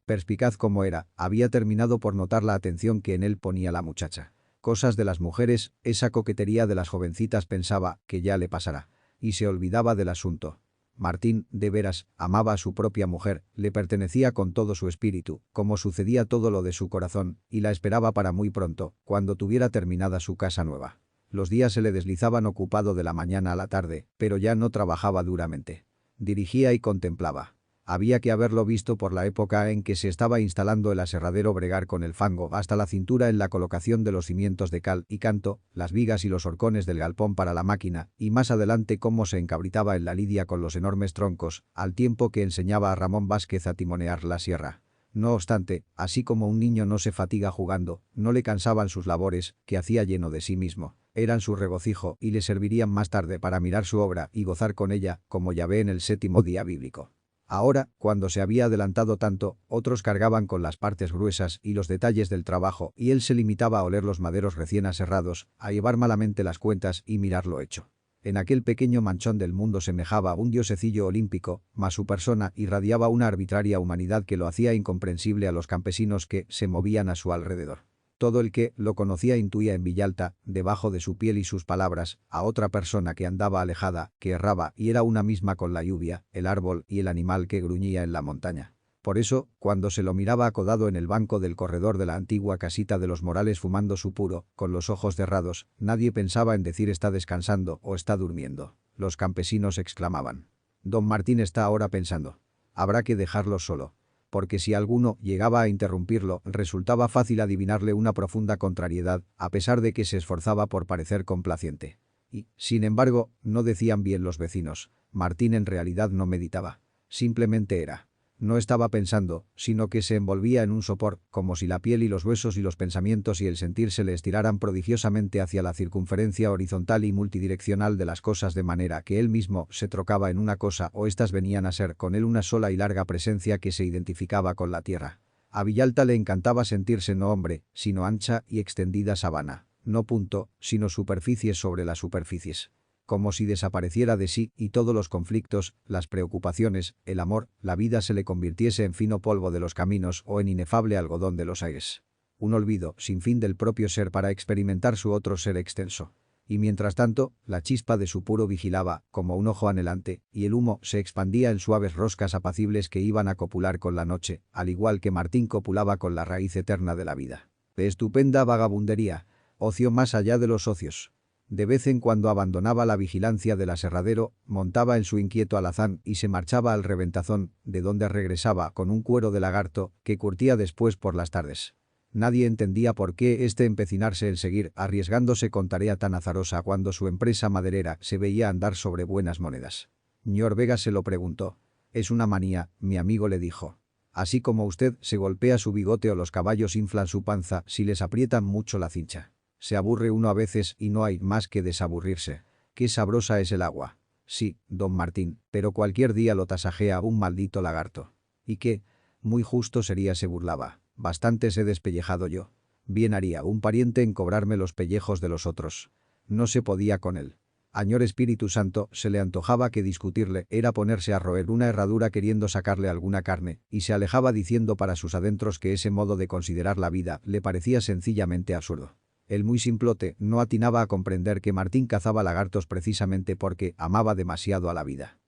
Perspicaz como era, había terminado por notar la atención que en él ponía la muchacha. Cosas de las mujeres, esa coquetería de las jovencitas pensaba que ya le pasará. Y se olvidaba del asunto. Martín, de veras, amaba a su propia mujer, le pertenecía con todo su espíritu, como sucedía todo lo de su corazón, y la esperaba para muy pronto, cuando tuviera terminada su casa nueva. Los días se le deslizaban ocupado de la mañana a la tarde, pero ya no trabajaba duramente. Dirigía y contemplaba. Había que haberlo visto por la época en que se estaba instalando el aserradero, bregar con el fango hasta la cintura en la colocación de los cimientos de cal y canto, las vigas y los horcones del galpón para la máquina, y más adelante cómo se encabritaba en la lidia con los enormes troncos, al tiempo que enseñaba a Ramón Vázquez a timonear la sierra. No obstante, así como un niño no se fatiga jugando, no le cansaban sus labores, que hacía lleno de sí mismo. Eran su regocijo y le servirían más tarde para mirar su obra y gozar con ella, como ya ve en el 7º día bíblico. Ahora, cuando se había adelantado tanto, otros cargaban con las partes gruesas y los detalles del trabajo y él se limitaba a oler los maderos recién aserrados, a llevar malamente las cuentas y mirar lo hecho. En aquel pequeño manchón del mundo semejaba un diosecillo olímpico, mas su persona irradiaba una arbitraria humanidad que lo hacía incomprensible a los campesinos que se movían a su alrededor. Todo el que lo conocía intuía en Villalta, debajo de su piel y sus palabras, a otra persona que andaba alejada, que erraba y era una misma con la lluvia, el árbol y el animal que gruñía en la montaña. Por eso, cuando se lo miraba acodado en el banco del corredor de la antigua casita de los Morales fumando su puro, con los ojos cerrados, nadie pensaba en decir está descansando o está durmiendo. Los campesinos exclamaban. Don Martín está ahora pensando. Habrá que dejarlo solo. Porque si alguno llegaba a interrumpirlo, resultaba fácil adivinarle una profunda contrariedad, a pesar de que se esforzaba por parecer complaciente. Y, sin embargo, no decían bien los vecinos. Martín en realidad no meditaba. Simplemente era. No estaba pensando, sino que se envolvía en un sopor, como si la piel y los huesos y los pensamientos y el sentir se le estiraran prodigiosamente hacia la circunferencia horizontal y multidireccional de las cosas, de manera que él mismo se trocaba en una cosa o éstas venían a ser con él una sola y larga presencia que se identificaba con la tierra. A Villalta le encantaba sentirse no hombre, sino ancha y extendida sabana, no punto, sino superficies sobre las superficies. Como si desapareciera de sí y todos los conflictos, las preocupaciones, el amor, la vida se le convirtiese en fino polvo de los caminos o en inefable algodón de los aires. Un olvido sin fin del propio ser para experimentar su otro ser extenso. Y mientras tanto, la chispa de su puro vigilaba, como un ojo anhelante, y el humo se expandía en suaves roscas apacibles que iban a copular con la noche, al igual que Martín copulaba con la raíz eterna de la vida. De estupenda vagabundería, ocio más allá de los ocios. De vez en cuando abandonaba la vigilancia del aserradero, montaba en su inquieto alazán y se marchaba al reventazón, de donde regresaba con un cuero de lagarto que curtía después por las tardes. Nadie entendía por qué empecinarse en seguir arriesgándose con tarea tan azarosa cuando su empresa maderera se veía andar sobre buenas monedas. Ñor Vega se lo preguntó. «Es una manía», mi amigo le dijo. «Así como usted se golpea su bigote o los caballos inflan su panza si les aprietan mucho la cincha. Se aburre uno a veces y no hay más que desaburrirse. Qué sabrosa es el agua». «Sí, don Martín, pero cualquier día lo tasajea un maldito lagarto». «¿Y qué? Muy justo sería», se burlaba. «Bastantes he despellejado yo. Bien haría un pariente en cobrarme los pellejos de los otros». No se podía con él. Añor Espíritu Santo, se le antojaba que discutirle era ponerse a roer una herradura queriendo sacarle alguna carne, y se alejaba diciendo para sus adentros que ese modo de considerar la vida le parecía sencillamente absurdo. El muy simplote no atinaba a comprender que Martín cazaba lagartos precisamente porque amaba demasiado a la vida.